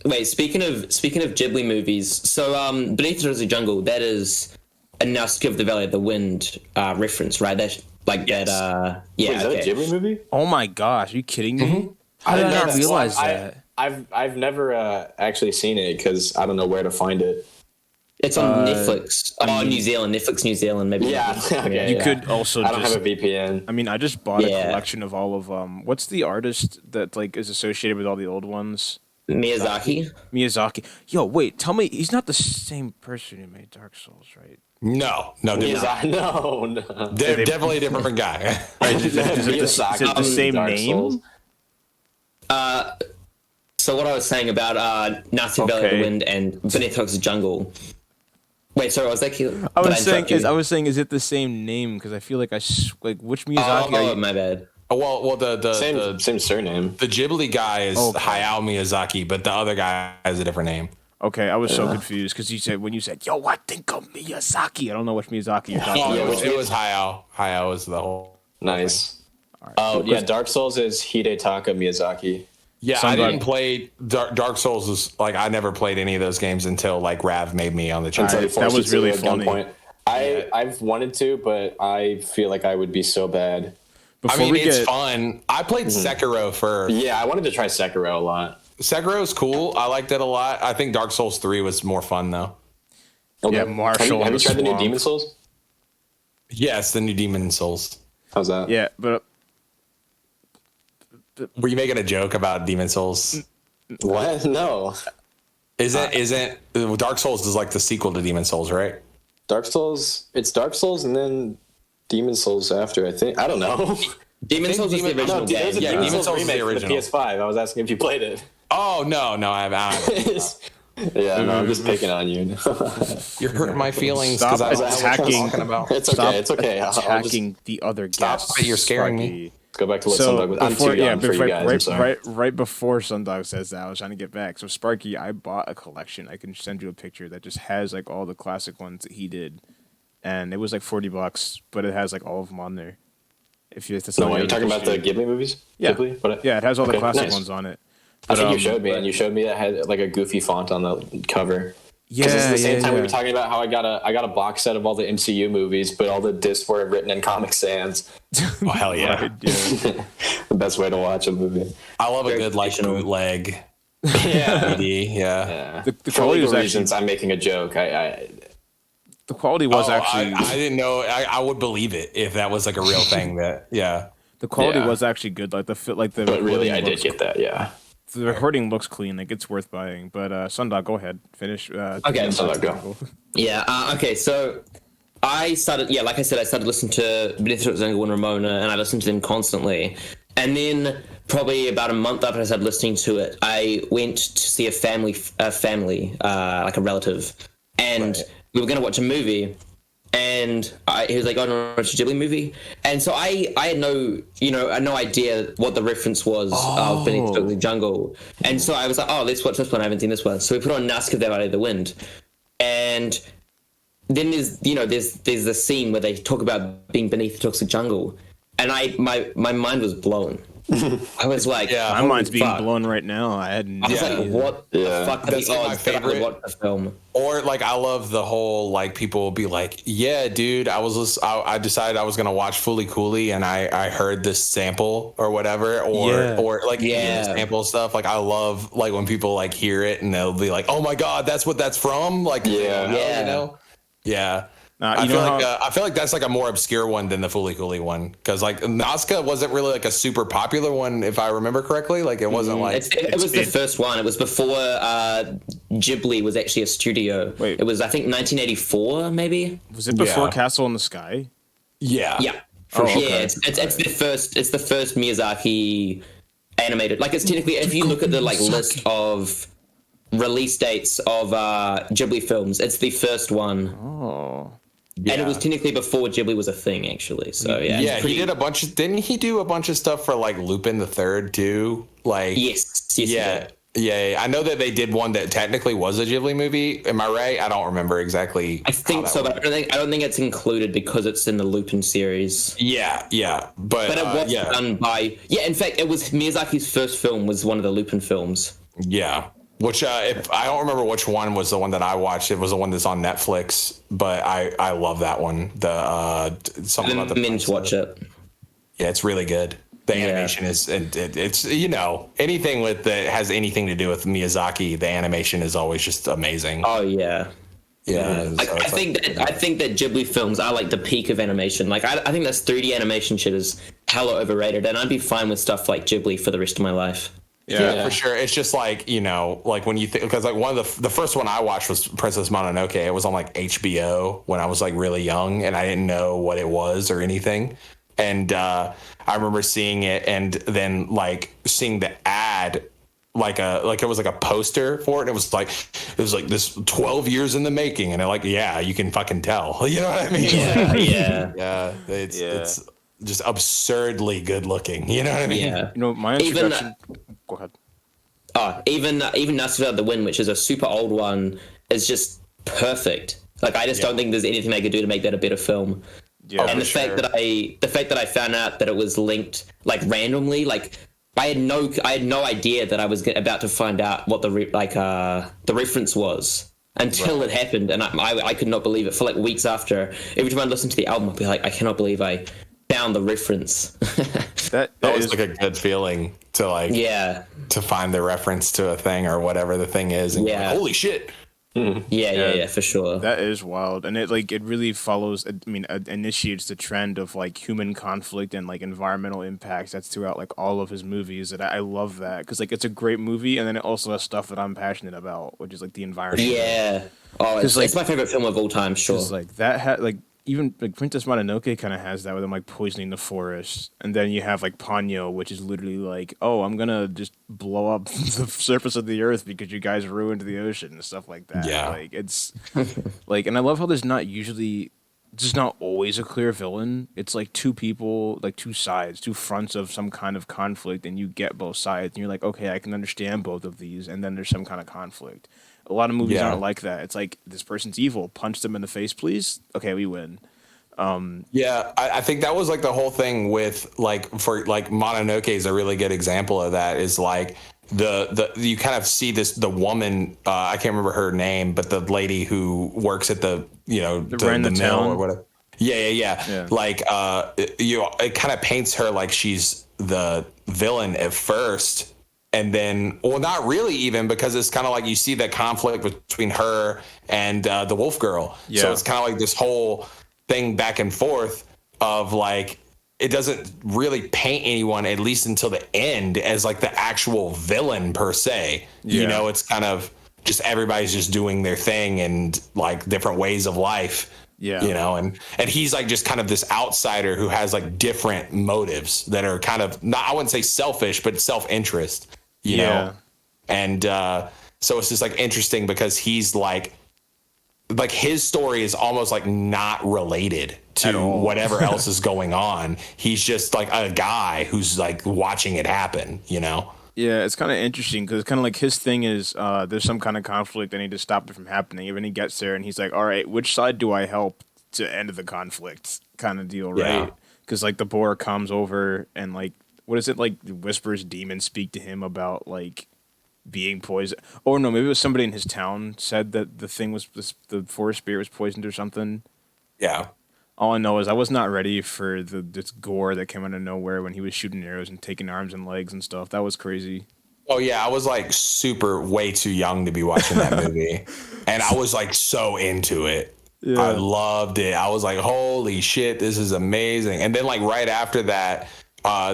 Wait, speaking of Ghibli movies, so Beneath the Rosy Jungle, that is a Nausicaa of the Valley of the Wind reference, right? That's like that. Yeah. Wait, is that a Ghibli movie? Oh my gosh, are you kidding me? I did not realize that. I've never actually seen it, because I don't know where to find it. It's on Netflix. New Zealand. Netflix New Zealand, maybe. Yeah. Okay, you could also I don't have a VPN. I mean, I just bought a collection of all of what's the artist that like is associated with all the old ones? Miyazaki. Yo, wait, tell me, he's not the same person who made Dark Souls, right? No, no. They're They're definitely a different guy. Is it the same Dark name? Souls. So what I was saying about Nasty Valley of the Wind and Beneath Toxic Jungle. Wait, sorry, was that cute? I was saying, is it the same name? Because I feel like which Miyazaki? Oh, my bad. Well, the Same surname. The Ghibli guy is Hayao Miyazaki, but the other guy has a different name. Okay, I was so confused because when you said, "Yo, I think of Miyazaki," I don't know which Miyazaki you're talking about. It was Hayao. Hayao is the whole. Nice. Dark Souls is Hidetaka Miyazaki. Yeah, I didn't play Dark Souls. Was like I never played any of those games until like Rav made me on the channel. That was really funny. I've wanted to, but I feel like I would be so bad. It's fun. I played Sekiro first. Yeah, I wanted to try Sekiro a lot. Sekiro's cool. I liked it a lot. I think Dark Souls 3 was more fun though. Okay. Yeah, Marshall. Have you tried the new Demon Souls? Yes, the new Demon Souls. How's that? Yeah, but were you making a joke about Demon Souls? What? No. Isn't Dark Souls is like the sequel to Demon Souls, right? Dark Souls. It's Dark Souls and then Demon Souls after. I think. I don't know. Demon Souls is the original game. There's a Demon Souls remake for the PS5. I was asking if you played it. Oh no, I haven't. Yeah, no, I'm just picking on you. You're hurting my feelings stop because I don't know what attacking. you're talking about. It's okay. Attacking the other guests. Stop it, you're scaring me. Let's go back to what Sundog was. I'm too young for you guys. I'm sorry. Right before Sundog says that, I was trying to get back. So Sparky, I bought a collection. I can send you a picture that just has like all the classic ones that he did, and it was like $40, but it has like all of them on there. If you, you're talking about the Ghibli movies? Yeah, Ghibli? Yeah, it has all the classic ones on it. But, I think you showed me, and you showed me that had like a goofy font on the cover. Yeah, it's the same time we were talking about how I got a box set of all the MCU movies, but all the discs were written in Comic Sans. Oh hell yeah! Right, yeah. The best way to watch a movie. I love a good like bootleg. Yeah, yeah. The quality was reasons I'm making a joke. The quality was actually. I didn't know. I would believe it if that was like a real thing. The quality was actually good. But really, I did get that. Yeah. The recording looks clean. Like it's worth buying. But Sundog, go ahead, finish. Okay, Sundog, go. Yeah. Okay. So I started. Yeah, like I said, I started listening to Beneath Toxic Jungle and Ramona, and I listened to them constantly. And then probably about a month after I started listening to it, I went to see a family, like a relative, and we were going to watch a movie. And he was like, "Oh, no, it's a Ghibli movie." And so I had no idea what the reference was of Beneath the Toxic Jungle. And so I was like, "Oh, let's watch this one. I haven't seen this one." So we put on Nazca Valley of the Wind. And then there's the scene where they talk about being beneath the toxic jungle. And my mind was blown. I was like, my mind's being blown right now. I was like, what the fuck are the odds that I would watch the film? Or like, I love the whole like people will be like, yeah, dude, I decided I was gonna watch Fooly Cooley and I heard this sample or whatever, or like sample stuff. Like I love like when people like hear it and they'll be like, oh my god, that's what that's from. Like you know. I feel like that's like a more obscure one than the Fooly Cooley one, because like Nazca wasn't really like a super popular one, if I remember correctly. Like it wasn't like it was the first one. It was before Ghibli was actually a studio. Wait. It was I think 1984 maybe. Was it before Castle in the Sky? Yeah. It's the first Miyazaki animated. Like it's technically, if you look at the like list of release dates of Ghibli films, it's the first one. Yeah. And it was technically before Ghibli was a thing, actually. So he did a bunch of. Didn't he do a bunch of stuff for like Lupin the Third too? Like yes. Yeah. I know that they did one that technically was a Ghibli movie. Am I right? I don't remember exactly. I think so, but I don't think it's included because it's in the Lupin series. Yeah. But it was done by. Yeah, in fact, it was Miyazaki's first film. Was one of the Lupin films. Yeah. Which if I don't remember which one was the one that I watched. It was the one that's on Netflix, but I love that one. The something about the meant to watch it. Yeah, it's really good. The animation is it's anything that has anything to do with Miyazaki, the animation is always just amazing. Oh yeah. Yeah. I think that Ghibli films are like the peak of animation. Like I think that 3D animation shit is hella overrated, and I'd be fine with stuff like Ghibli for the rest of my life. Yeah, for sure. It's just like, you know, like when you think, because like one of the first one I watched was Princess Mononoke. It was on like HBO when I was like really young and I didn't know what it was or anything. And I remember seeing it and then like seeing the ad, like it was like a poster for it. And it was like this 12 years in the making. And they're like, yeah, you can fucking tell. You know what I mean? Yeah. It's just absurdly good looking. You know what I mean? Yeah. You know, my introduction. Go ahead. Even Nuts Without the Wind, which is a super old one, is just perfect. Like I just don't think there's anything they could do to make that a better film. Yeah, and the fact that I found out that it was linked like randomly, like I had no idea that I was about to find out what the reference was until it happened, and I could not believe it for like weeks after. Every time I listened to the album, I'd be like, I cannot believe I found the reference. that was like a good feeling to like to find the reference to a thing or whatever the thing is, and like, holy shit. Yeah, for sure. That is wild, and it really follows. I mean, initiates the trend of like human conflict and like environmental impacts that's throughout like all of his movies. And I love that because like it's a great movie, and then it also has stuff that I'm passionate about, which is like the environment. Yeah, it's my favorite film of all time. Sure, like that even like Princess Mononoke kind of has that with them like poisoning the forest, and then you have like Ponyo, which is literally like, oh, I'm gonna just blow up the surface of the earth because you guys ruined the ocean and stuff like that. Yeah, like it's like, and I love how there's not always a clear villain. It's like two people, like two sides, two fronts of some kind of conflict, and you get both sides, and you're like, okay, I can understand both of these, and then there's some kind of conflict. A lot of movies aren't like that. It's like, this person's evil. Punch them in the face, please. Okay, we win. I think that was like the whole thing with like, for like Mononoke is a really good example of that, is like the you kind of see the woman, I can't remember her name, but the lady who works at the mill or whatever. Yeah. Like it kind of paints her like she's the villain at first. And then, well, not really even, because it's kind of like you see that conflict between her and the wolf girl. Yeah. So it's kind of like this whole thing back and forth of like, it doesn't really paint anyone, at least until the end, as like the actual villain per se. Yeah. You know, it's kind of just everybody's just doing their thing and like different ways of life. Yeah. You know, and he's like just kind of this outsider who has like different motives that are kind of not, I wouldn't say selfish, but self-interest. You know, and so it's just like interesting because he's like his story is almost like not related to whatever else is going on. He's just like a guy who's like watching it happen, you know? Yeah, it's kind of interesting because it's kind of like his thing is there's some kind of conflict. I need to stop it from happening. And when he gets there and he's like, all right, which side do I help to end the conflict kind of deal, right? Because like the boar comes over and like, what is it, like whispers demons speak to him about like being poisoned? Or no, maybe it was somebody in his town said that the thing was, the forest spirit was poisoned or something. Yeah. All I know is I was not ready for this gore that came out of nowhere when he was shooting arrows and taking arms and legs and stuff. That was crazy. Oh yeah, I was like way too young to be watching that movie. And I was like so into it. Yeah. I loved it. I was like, holy shit, this is amazing. And then like right after that,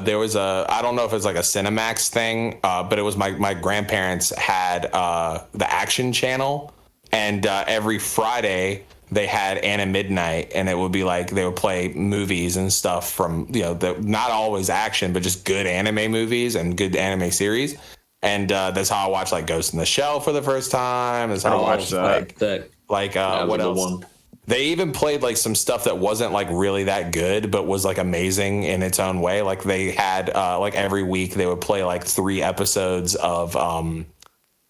there was I don't know if it's like a Cinemax thing, but it was my grandparents had the Action Channel, and every Friday they had Anna Midnight, and it would be like they would play movies and stuff from, you know, not always action, but just good anime movies and good anime series. And that's how I watched like Ghost in the Shell for the first time. That's how I watched what else? They even played like some stuff that wasn't like really that good, but was like amazing in its own way. Like they had like every week they would play like 3 episodes of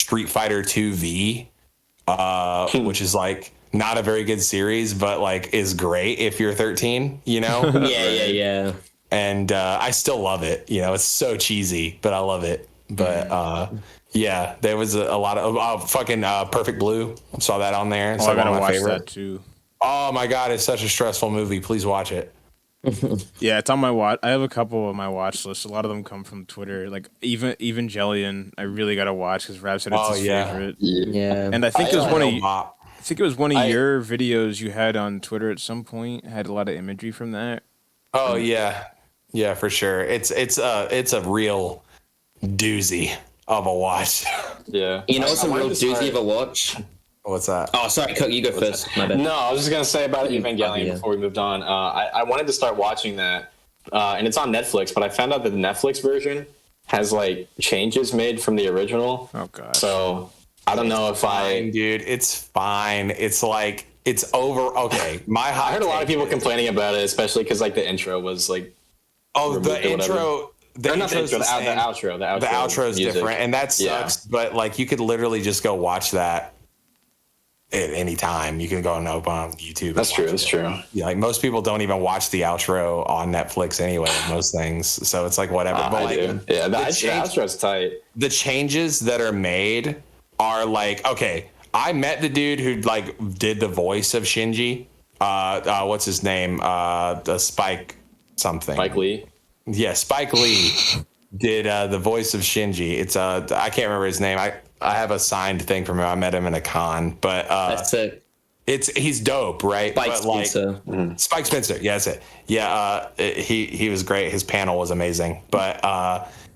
Street Fighter 2V, which is like not a very good series, but like is great if you're 13, you know? Yeah. And I still love it. You know, it's so cheesy, but I love it. But yeah, there was a lot of fucking Perfect Blue. I saw that on there. It's like one of my favorite. That too. Oh my god, it's such a stressful movie. Please watch it. Yeah, it's on my watch. I have a couple of my watch lists. A lot of them come from Twitter. Like Evangelion, I really gotta watch because Rab said it's his favorite. Yeah, and I think it was one of your videos you had on Twitter at some point. Had a lot of imagery from that. Oh yeah, for sure. It's a real doozy. of a watch. Yeah. You know what's a real wanted to doozy start- of a watch? What's that? Oh, sorry, Cook, you go first. My bad. No, I was just gonna say about Evangelion Yeah. before we moved on. I wanted to start watching that, and it's on Netflix. But I found out that the Netflix version has like changes made from the original. Oh god. So I don't know if Fine, dude. It's fine. It's like it's over. Okay, my hot I heard a lot of take people is- complaining about it, especially because like the intro was like Oh, removed the or whatever. intro. Or not the intro's intro, the same. outro. The outro is music. different, and that Yeah. sucks. But like, you could literally just go watch that at any time. You can go and open on YouTube. and That's true. watch That's it. true. Yeah, like most people don't even watch the outro on Netflix anyway. Most things, so it's like whatever. But I like, do. Yeah, the change- outro's tight. the changes that are made are like, okay, I met the dude who like did the voice of Shinji. What's his name? The Spike something. Spike Lee. Yeah, Spike Lee did the voice of Shinji. It's I can't remember his name. I have a signed thing from him. I met him in a con, but That's it. he's dope, right? Spike But like Spencer. Spike Spencer, yeah, that's it. Yeah, he was great. His panel was amazing. But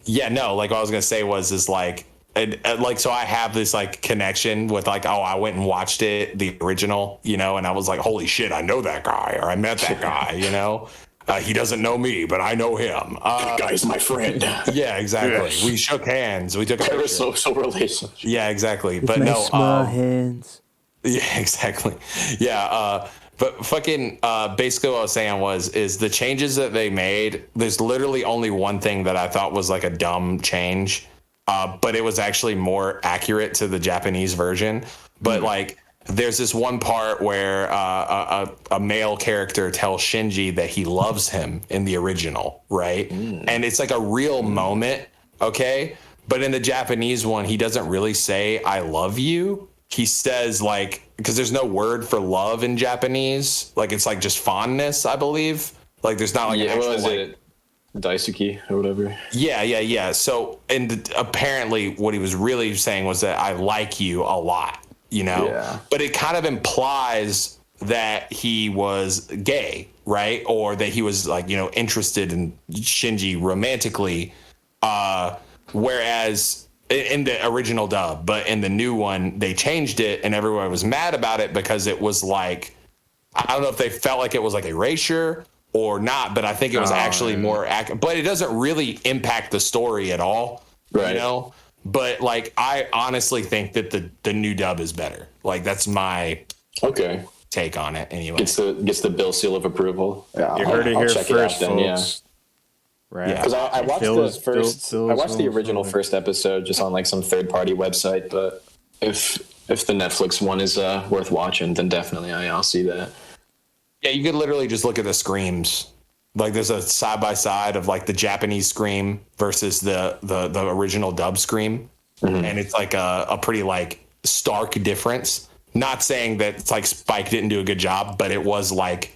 yeah, no, like what I was gonna say is like. And like, so I have this like connection with like, oh, I went and watched it, the original, you know, and I was like, holy shit, I know that guy, or I met that guy, you know. He doesn't know me, but I know him. That guy's my friend. Yeah, exactly. Yes. We shook hands. We took a picture. Parasocial relationship. Yeah, exactly. With But my no, small hands. yeah, exactly. Yeah, but fucking basically what I was saying is the changes that they made. There's literally only one thing that I thought was like a dumb change, but it was actually more accurate to the Japanese version. But like, there's this one part where a male character tells Shinji that he loves him in the original, right? And it's like a real moment, okay? But in the Japanese one, he doesn't really say "I love you." He says like, because there's no word for love in Japanese, like it's like just fondness, I believe. Like there's not like an Yeah, actual, what was like, it? Daisuke or whatever. yeah. So, and apparently, what he was really saying was that I like you a lot, you know. Yeah. But it kind of implies that he was gay, right? Or that he was like, you know, interested in Shinji romantically. Whereas in the original dub, but in the new one, they changed it, and everyone was mad about it because it was like, I don't know if they felt like it was like erasure or not, but I think it was actually more accurate. But it doesn't really impact the story at all, Right. you know? But like, I honestly think that the new dub is better. Like, that's my Okay. take on it anyway. Gets the bill seal of approval. Yeah, You heard it here check first, it out then, yeah. folks. Right. Yeah. Because I watched Phil's- the first, Phil's I watched the Phil's original Phil's. first episode just on like some third party website. But if the Netflix one is worth watching, then definitely I'll see that. Yeah, you could literally just look at the screams. Like, there's a side by side of like the Japanese scream versus the original dub scream, and it's like a pretty like stark difference. Not saying that it's like Spike didn't do a good job, but it was like,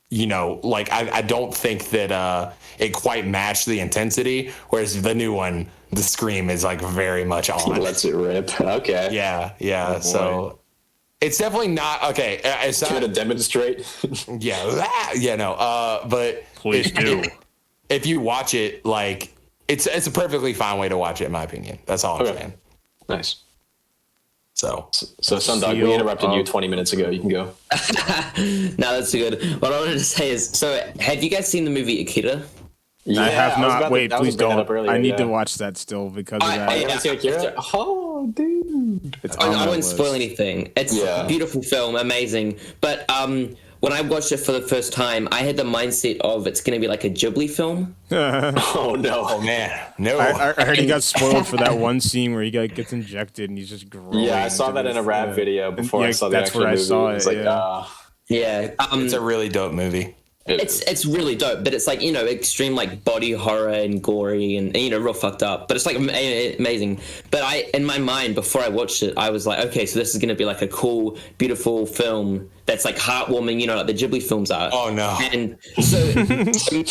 you know, like I don't think that it quite matched the intensity. Whereas the new one, the scream is like very much on. Lets it rip. Okay. Yeah. So it's definitely not okay. It's Trying to not. demonstrate. But Please do. if you watch it, like it's a perfectly fine way to watch it, in my opinion. That's all I'm Okay. saying. Nice. So So Sundog, we Seal interrupted you of- 20 minutes ago. You can go. No, that's good. What I wanted to say is, so have you guys seen the movie Akira? I have was not. about to- Wait, I was please bringing that don't. up earlier, I need yeah. to watch that still because of that. You haven't seen Akira? Oh, dude. It's I on my won't list. spoil anything. It's Yeah. a beautiful film, amazing. But when I watched it for the first time, I had the mindset of it's going to be like a Ghibli film. Oh, no. oh man, no. I heard he got spoiled for that one scene where he gets injected and he's just growing. Yeah, I saw into that in a this, rap video before I yeah, saw the that's actual where I movie. saw It was like, it, Yeah, It's a really dope movie. it's really dope. But it's like, you know, extreme like body horror and gory and, you know, real fucked up. But it's like amazing. But in my mind, before I watched it, I was like, okay, so this is going to be like a cool, beautiful film that's like heartwarming, you know, like the Ghibli films are. Oh no. And so me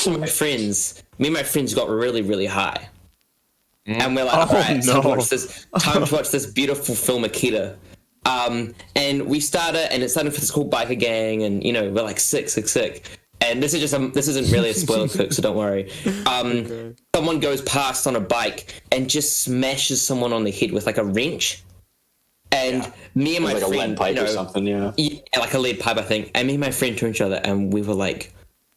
and my friends got really, really high. And we're like, all right, no. time to watch this beautiful film, Akira. And we started, and it started with this cool biker gang, and, you know, we're like sick. and this isn't really a spoiler, Cook, so don't worry. Someone goes past on a bike and just smashes someone on the head with like a wrench. And me and my friend, a lead pipe or something, yeah, like a lead pipe, I think. And me and my friend turned to each other, and we were like,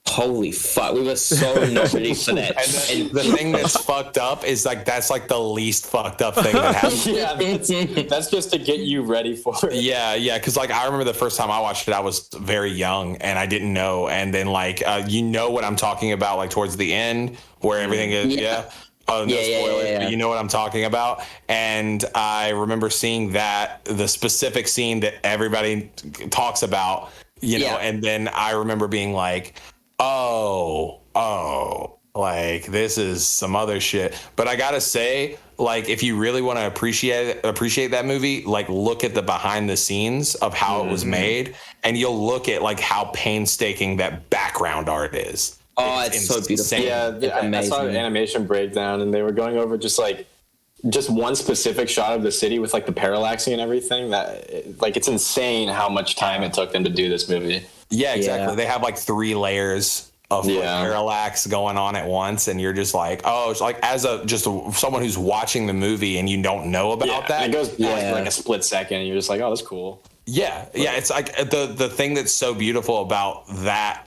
"Holy fuck!" We were so not ready for that. And the thing that's fucked up is like that's like the least fucked up thing that happened. Yeah, that's just to get you ready for it. Yeah, because like I remember the first time I watched it, I was very young and I didn't know. And then like you know what I'm talking about, like towards the end where everything is Oh, no spoilers, but you know what I'm talking about. And I remember seeing the specific scene that everybody talks about, you know, and then I remember being like, oh, like this is some other shit. But I gotta say, like, if you really want to appreciate that movie, like look at the behind the scenes of how it was made, and you'll look at like how painstaking that background art is. Oh, it's so beautiful. Yeah, I saw an animation breakdown, and they were going over just one specific shot of the city with like the parallaxing and everything. That like it's insane how much time it took them to do this movie. Yeah, exactly. They have like 3 layers of like, parallax going on at once, and you're just like, oh, it's like as someone who's watching the movie and you don't know about that. And it goes past like a split second, and you're just like, oh, that's cool. Yeah. It's like the thing that's so beautiful about that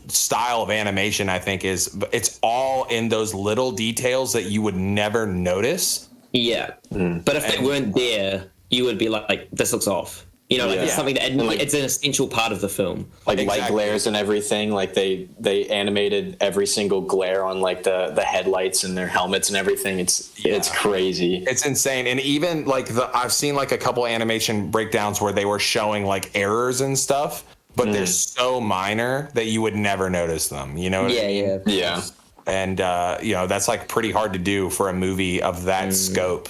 style of animation, I think, is it's all in those little details that you would never notice. Yeah. But if they weren't there, you would be like, this looks off. You know, like it's something that it's an essential part of the film. Like light glares and everything. Like they animated every single glare on like the headlights and their helmets and everything. It's crazy. It's insane. And even like I've seen like a couple animation breakdowns where they were showing like errors and stuff, but they're so minor that you would never notice them. You know what I mean? Yeah. And, you know, that's like pretty hard to do for a movie of that scope,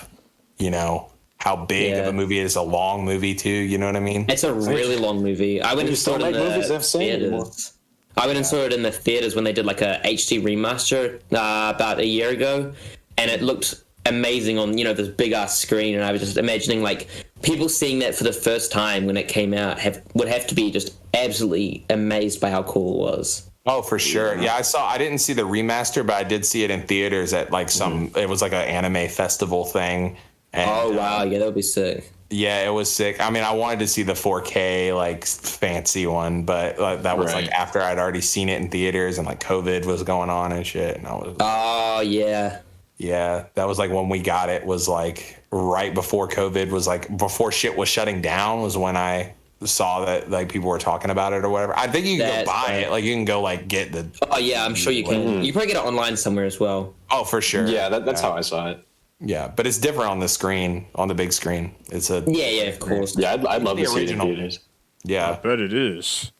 you know, how big of a movie it is. A long movie too. You know what I mean? It's a really long movie. I went and saw it in the theaters. I went and saw it in the theaters when they did like a HD remaster about a year ago. And it looked amazing on, you know, this big ass screen. And I was just imagining like people seeing that for the first time when it came out would have to be just absolutely amazed by how cool it was. Oh, for sure. Yeah, I didn't see the remaster, but I did see it in theaters at like it was like an anime festival thing. And, wow. Yeah, that would be sick. Yeah, it was sick. I mean, I wanted to see the 4K like fancy one, but that was like after I'd already seen it in theaters and like COVID was going on and shit. And I was. Oh, yeah. Yeah, that was like when we got it was like right before COVID was like before shit was shutting down was when I saw that like people were talking about it or whatever. I think you can go buy it. Like you can go like get the. Oh yeah, I'm sure you can. You probably get it online somewhere as well. Oh, for sure. Yeah, that's how I saw it. Yeah, but it's different on the screen, on the big screen. It's a yeah, of course. Yeah, I'd love to see it in theaters. Yeah, I bet it is.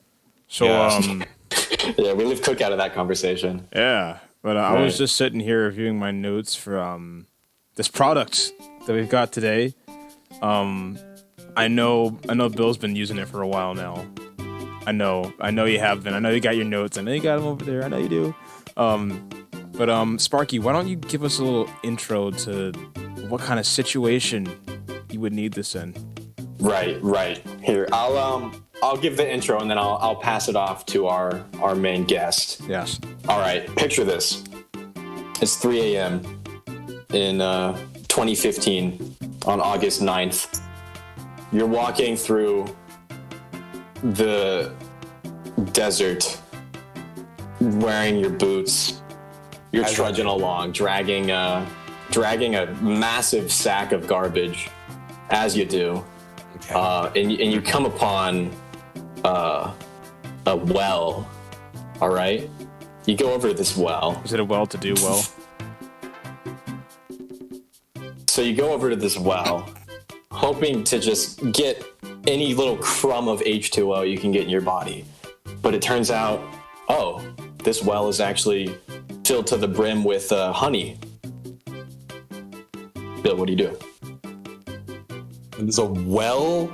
So yeah, we leave Cook out of that conversation. Yeah, but I was just sitting here reviewing my notes for this product that we've got today. I know Bill's been using it for a while now. I know you have been. I know you got your notes. I know you got them over there. I know you do. But Sparky, why don't you give us a little intro to what kind of situation you would need this in? Right. Here, I'll give the intro and then I'll pass it off to our main guest. Yes. All right. Picture this. It's 3 a.m. in 2015 on August 9th. You're walking through the desert wearing your boots. You're trudging along, dragging a massive sack of garbage, as you do. Okay. And you come upon a well. All right? You go over to this well. Is it a well-to-do well? So you go over to this well, hoping to just get any little crumb of H2O you can get in your body. But it turns out, this well is actually filled to the brim with honey. Bill, what do you do? There's a well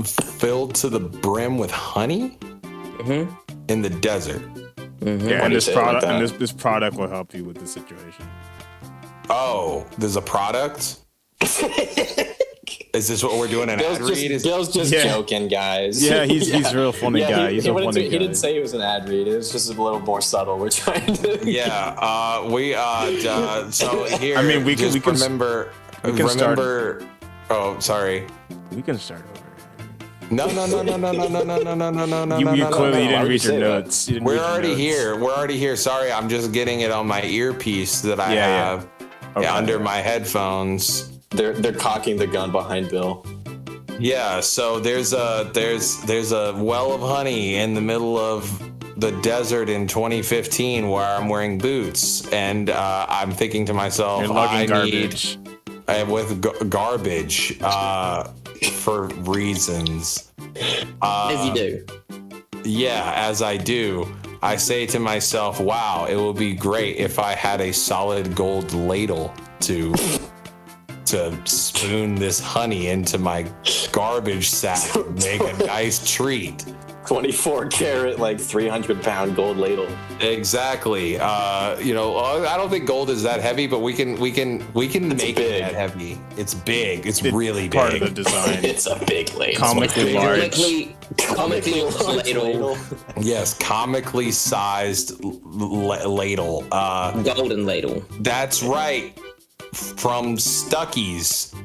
filled to the brim with honey in the desert. Yeah, and this product this product will help you with the situation. Oh, there's a product? Is this what we're doing? An ad read? Bill's just joking, guys. Yeah, he's a real funny guy. He's a funny guy. He didn't say it was an ad read. It was just a little more subtle. We're trying to. Yeah. So here. I mean, we can remember. Oh, sorry. We can start over. No. You clearly didn't read your notes. We're already here. Sorry, I'm just getting it on my earpiece that I have under my headphones. They're cocking the gun behind Bill. Yeah, so there's a well of honey in the middle of the desert in 2015 where I'm wearing boots, and I'm thinking to myself, garbage. Garbage for reasons. As you do. Yeah, as I do. I say to myself, wow, it would be great if I had a solid gold ladle to spoon this honey into my garbage sack and make a nice treat. 24 karat, like 300-pound gold ladle. Exactly. I don't think gold is that heavy, but we can make it that heavy. It's big. It's really big. Part of the design. It's a big ladle. Comically large. Comically ladle. Yes, comically sized ladle. Golden ladle. That's right. From Stucky's.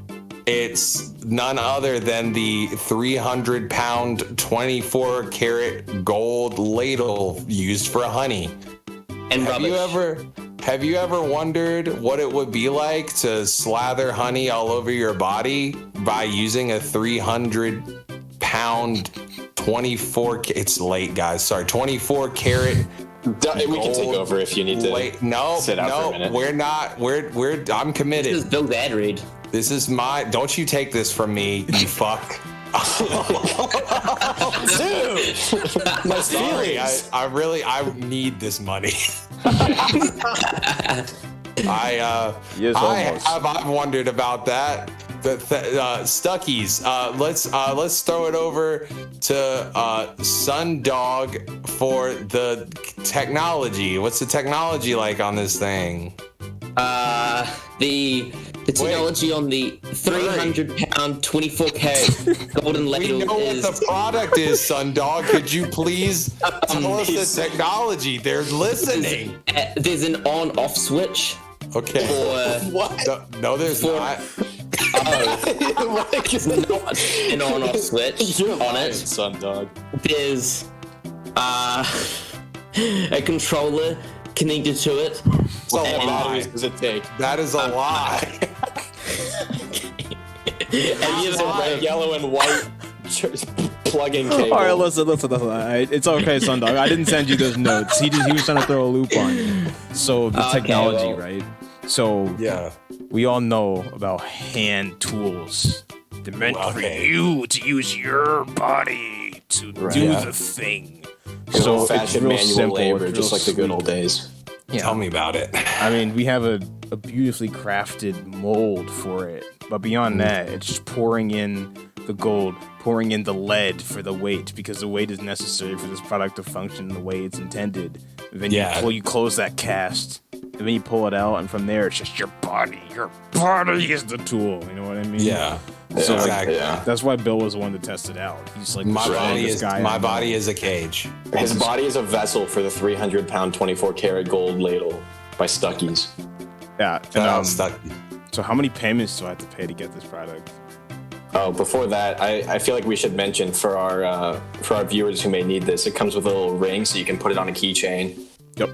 It's none other than the 300-pound, 24 karat gold ladle used for honey. And have you ever wondered what it would be like to slather honey all over your body by using a 300-pound, 24? It's late, guys. Sorry, 24 karat. We can take over if you need to. Sit out for a minute. We're not. I'm committed. This is Bill's ad read. This is my. Don't you take this from me, you fuck. Dude, my feelings. I need this money. I've wondered about that. Stuckies. Let's throw it over to Sundog for the technology. What's the technology like on this thing? The technology on the 300-pound, 24K golden ladle We know what the product is, Sundog. Could you please tell us the technology? They're listening. There's an on-off switch. Okay. What? No, there's not. It's not an on-off switch on it. Sundog. There's a controller connected to it. How many batteries does it take? That is a lie. And you have yellow and white plug-in cable. All right, listen. It's okay, Sundog. I didn't send you those notes. He was trying to throw a loop on you. So the technology, right? So Yeah. we all know about hand tools. They're meant for you to use your body to do the thing. So old-fashioned manual simple, labor, it's just real like the good sweet. old days. Tell me about it. I mean, we have a beautifully crafted mold for it. But beyond that, it's just pouring in the gold, pouring in the lead for the weight, because the weight is necessary for this product to function the way it's intended. And then you close that cast, and then you pull it out, and from there, it's just your body. Your body is the tool. You know what I mean? Yeah. So exactly. that's why Bill was the one to test it out. He's like, My body is a cage. His body is a vessel for the 300-pound, 24 karat gold ladle by Stuckies. Yeah. Stuck. So how many payments do I have to pay to get this product? Oh, before that, I feel like we should mention for our viewers who may need this, it comes with a little ring so you can put it on a keychain. Yep.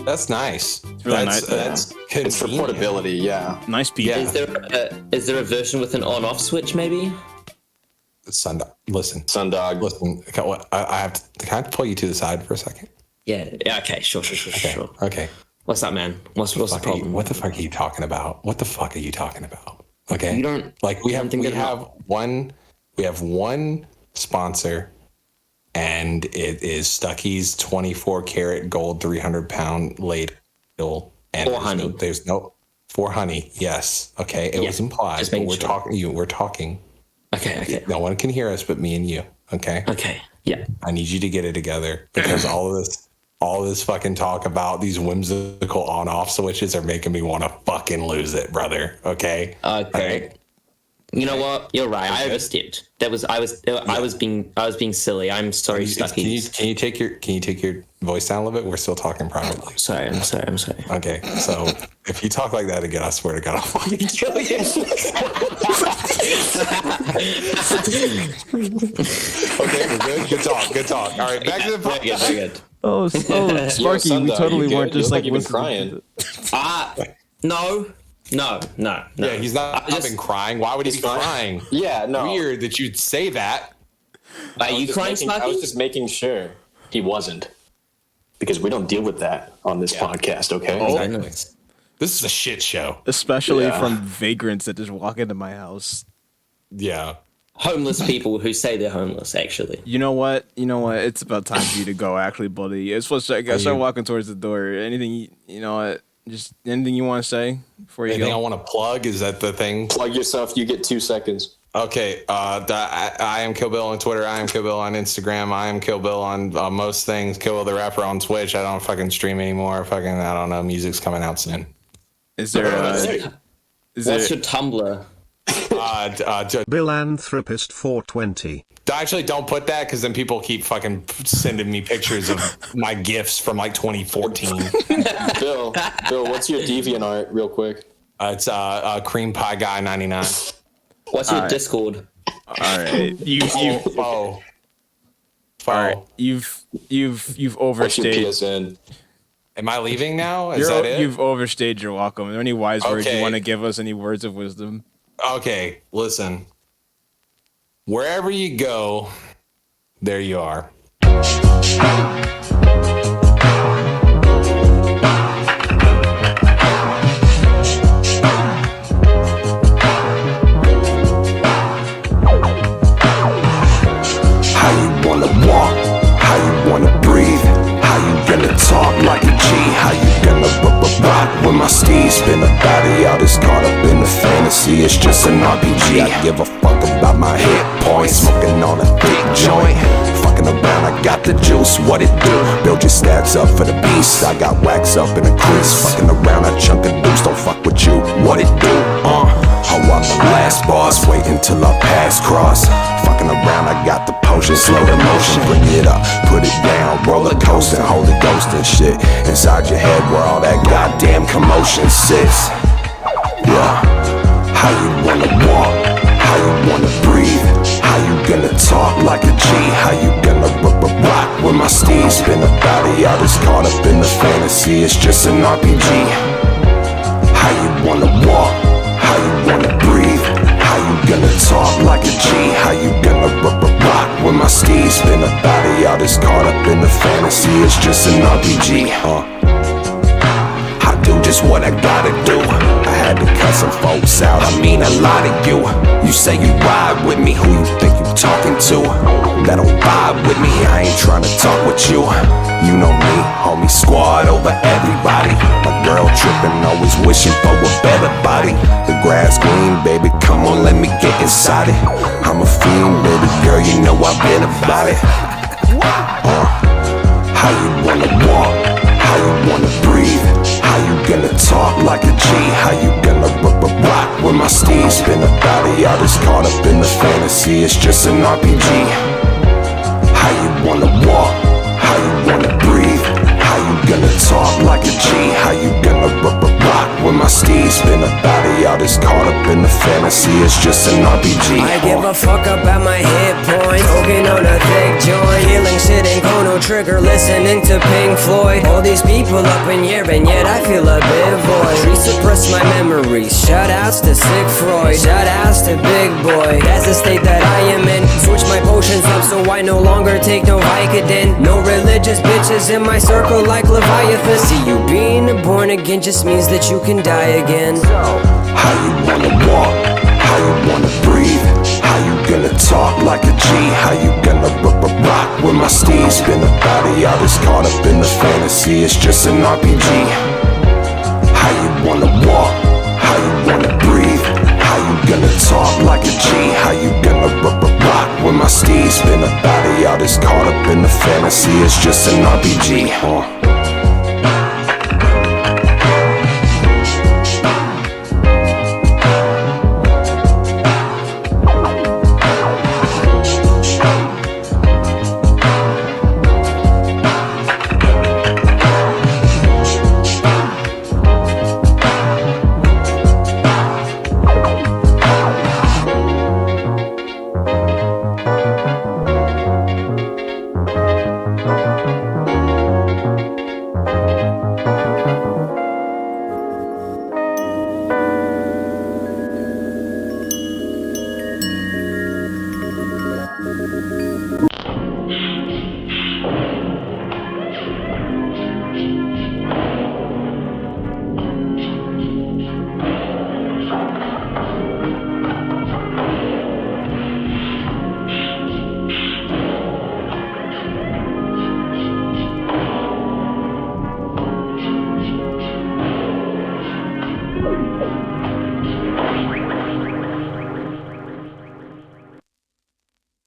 That's nice. It's really nice. That's convenient. It's for portability, yeah. Nice piece. Yeah. Is there a version with an on-off switch, maybe? Sundog. Listen. Sundog. Listen. I have to. Can I pull you to the side for a second? Yeah. Okay. Sure. Okay. What's up, man? What's the problem? What the fuck are you talking about? What the fuck are you talking about? Okay. You don't like we have one sponsor, and it is Stucky's 24 karat gold 300-pound ladle. And for honey. There's no for honey. Yes. Okay. It was implied. But we're talking. We're talking. Okay. No one can hear us but me and you. Okay. Okay. Yeah. I need you to get it together because all this fucking talk about these whimsical on-off switches are making me want to fucking lose it, brother. Okay. Okay. You know what? You're right. I overstepped. I was being silly. I'm sorry, Stucky. Can you take your voice down a little bit? We're still talking privately. I'm sorry. Okay, so if you talk like that again, I swear to God, I'll fucking kill you. Okay, we're good. Good talk. All right, back to the podcast. Very good. Oh, Sparky, Yo, we Sundog, totally you weren't good? just You like look like listening. No. Yeah, he's not been crying. Why would he be crying? Yeah, no. Weird that you'd say that. Are you crying, I Sparky? was just making sure he wasn't. Because we don't deal with that on this podcast, okay? Exactly. This is a shit show. Especially from vagrants that just walk into my house. Yeah. Homeless people who say they're homeless, actually. You know what? It's about time for you to go, actually, buddy. You're supposed to start walking towards the door. Anything, you know what? Just anything you want to say before you Anything go? I want to plug? Is that the thing? Plug yourself. You get 2 seconds. Okay. I am Kill Bill on Twitter. I am Kill Bill on Instagram. I am Kill Bill on most things. Kill Bill the Rapper on Twitch. I don't fucking stream anymore. I don't know. Music's coming out soon. Is there? What's your Tumblr? Billanthropist 420. Actually, don't put that because then people keep fucking sending me pictures of my gifts from like 2014. Bill, what's your DeviantArt, real quick? It's Cream Pie Guy 99. What's your Discord? All right, All right, you've What's your overstayed. PSN? Am I leaving now? Is that it? You've overstayed your welcome. Are there any wise words you Okay. want to give us? Any words of wisdom? Okay, listen. Wherever you go, there you are. How you wanna walk? How you wanna breathe? How you gonna talk like a G? How you gonna rock when my steeds spin a body out? Is caught up in the fantasy, it's just an RPG. I give a fuck about my hit points. Smoking on a thick joint. Fucking around, I got the juice, what it do? Build your stats up for the beast. I got wax up in a crease. Fucking around, I chunk a deuce, don't fuck with you, what it do? Oh, I'm the last boss, wait until I pass cross. Fucking around, I got the potion, slow the motion, bring it up, put it down, roller coaster, holy ghost and shit. Inside your head where all that goddamn commotion sits. Yeah, how you wanna walk? How you wanna breathe? How you gonna talk like a G? How you gonna rock when my steeds spin a body out? Is caught up in the fantasy, it's just an RPG. How you wanna walk? How you wanna breathe? How you gonna talk like a G? How you gonna rock when my steeds spin a body out? Is caught up in the fantasy, it's just an RPG. I do just what I gotta do. I had to cut some folks out, I mean a lot of you. You say you ride with me, who you think you talking to? That don't vibe with me, I ain't trying to talk with you. You know me, homie, squad over everybody. My girl tripping, always wishing for a better body. The grass green, baby, come on, let me get inside it. I'm a fiend, baby girl, you know I've been about it. How you wanna walk? How you wanna breathe? How you gonna talk like a G? How you gonna rock when my steeds spin a body out? Is caught up in the fantasy, it's just an RPG. How you wanna walk? How you wanna breathe? How you gonna talk like a G? How you gonna rock when my steeds spin a body out? Is caught up in the fantasy, it's just an RPG. I give a fuck about my hit points. Smoking on a thick joint, healing shit in Chrono Trigger, listening to Pink Floyd. All these people up in here, and yet I feel a bit void. Resuppress my memories. Shout outs to Sick Freud. Shout outs to Big Boy. That's the state that I am in. Switch my potions up so I no longer take no Vicodin. No religious bitches in my circle like Leviathan. See, you being born again just means that you can die again. How you wanna walk? How you wanna breathe? How you gonna talk like a G? How you gonna rock when my steeds spin a body out? Is caught up in the fantasy, it's just an RPG. How you wanna walk? How you wanna breathe? How you gonna talk like a G? How you gonna rock when my steeds spin a body out? Is caught up in the fantasy, it's just an RPG.